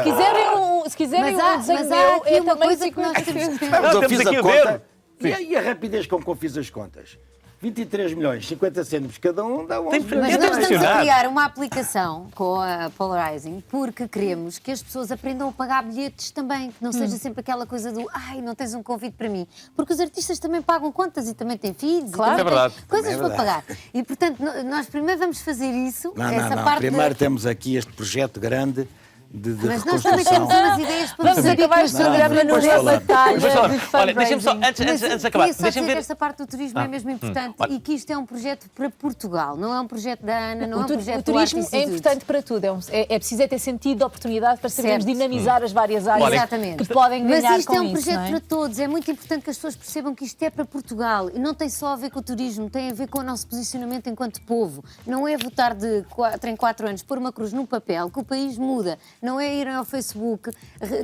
se quiserem um desenho meu, é uma também coisa que nós temos que Mas eu temos fiz aqui a o conta. dedo. E a rapidez com que eu fiz as contas? 23 milhões, 50 cêntimos cada um, dá 11 milhões. Mas nós estamos a criar uma aplicação com a Polarizing porque queremos que as pessoas aprendam a pagar bilhetes também, que não seja sempre aquela coisa do não tens um convite para mim. Porque os artistas também pagam contas e também têm filhos Claro. e também É verdade. têm coisas para pagar. E portanto, nós primeiro vamos fazer isso. Não. Parte Primeiro temos aqui este projeto grande Mas nós também temos umas ideias para Vamos acabar este programa numa batalha de fundraising. Olha, deixa-me só, antes de acabar, queria só dizer ver... que esta parte do turismo é mesmo importante e que isto é um projeto para Portugal, não é um projeto da Ana, não é um projeto do Arte Institute. O turismo é importante para tudo, é preciso ter sentido de oportunidade para sabermos dinamizar as várias áreas que podem ganhar com isso. Mas isto é um projeto para todos, é muito importante que as pessoas percebam que isto é para Portugal e não tem só a ver com o turismo, tem a ver com o nosso posicionamento enquanto povo. Não é votar de 4 em 4 anos, pôr uma cruz num papel, que o país muda. Não é irem ao Facebook,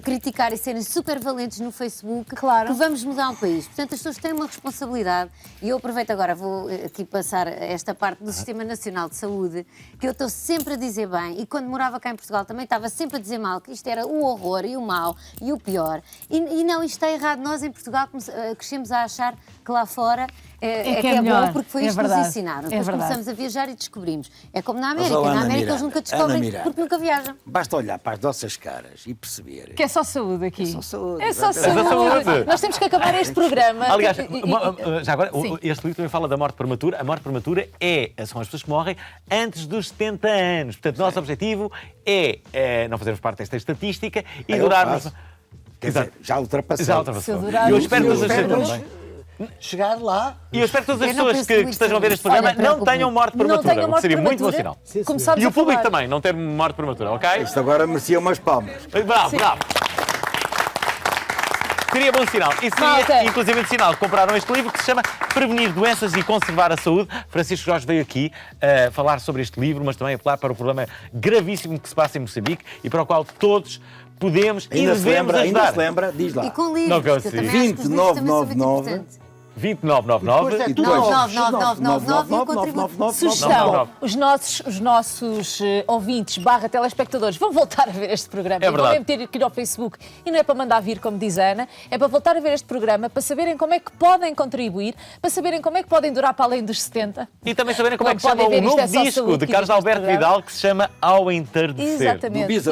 criticar e serem super valentes no Facebook, que vamos mudar o país. Portanto, as pessoas têm uma responsabilidade e eu aproveito agora, vou aqui passar esta parte do Sistema Nacional de Saúde, que eu estou sempre a dizer bem, e quando morava cá em Portugal também estava sempre a dizer mal, que isto era o horror e o mau e o pior. E não, isto está errado. Nós em Portugal crescemos a achar que lá fora é que é bom, porque foi isto que nos ensinaram. Depois começamos a viajar e descobrimos. É como na América. Na América eles nunca descobrem porque nunca viajam. Basta olhar para as nossas caras e perceber. Que é só saúde aqui. É só saúde. É só saúde. Nós temos que acabar este programa. Aliás, já agora, este livro também fala da morte prematura. A morte prematura são as pessoas que morrem antes dos 70 anos. Portanto, o nosso objetivo é não fazermos parte desta estatística e durarmos... Quer dizer, já ultrapassou. E eu espero que todas as pessoas... chegar lá. E eu espero que todas as pessoas que estejam a ver este programa não tenham morte prematura, o que seria muito bom sinal. E o público também não ter morte prematura, ok? Isto agora merecia umas palmas. Bravo. Seria bom sinal. E seria, inclusive, sinal que compraram este livro que se chama Prevenir Doenças e Conservar a Saúde. Francisco Jorge veio aqui falar sobre este livro, mas também apelar para o problema gravíssimo que se passa em Moçambique e para o qual todos podemos e devemos ajudar. Ainda se lembra, diz lá. E com livros, que eu também acho que os livros também são muito importantes. 2999 e depois 99999 Sugestão, os nossos ouvintes / telespectadores vão voltar a ver este programa. É verdade. Não é ter que ir ao Facebook e não é para mandar vir, como diz a Ana, é para voltar a ver este programa, para saberem como é que podem contribuir, para saberem como é que podem durar para além dos 70. E também saberem como é que se chama o novo disco de Carlos Alberto Vidal, que se chama Ao Entardecer.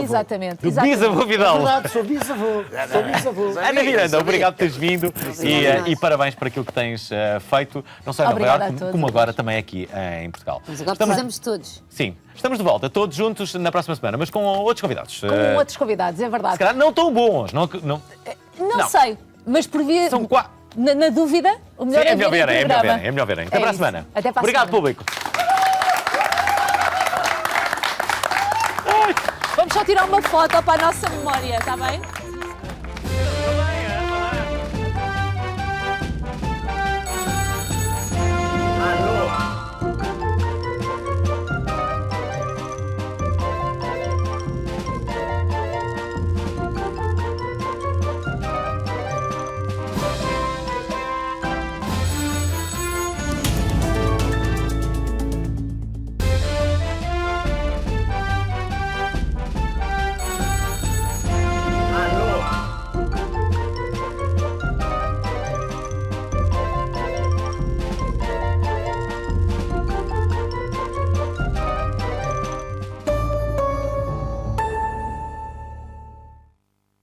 Exatamente. Do bisavô Vidal. É verdade, sou bisavô. Ana Miranda, obrigado por teres vindo e parabéns por aquilo que tens feito, não só em Nova Iorque, como agora também aqui em Portugal. Mas agora precisamos de todos. Sim, estamos de volta, todos juntos na próxima semana, mas com outros convidados. Com outros convidados, é verdade. Se calhar não tão bons. Não sei, mas por via... São quatro. Na dúvida, o melhor é verem. É melhor verem. Até para a semana. Até para a Obrigado, semana. público. Vamos só tirar uma foto para a nossa memória, está bem?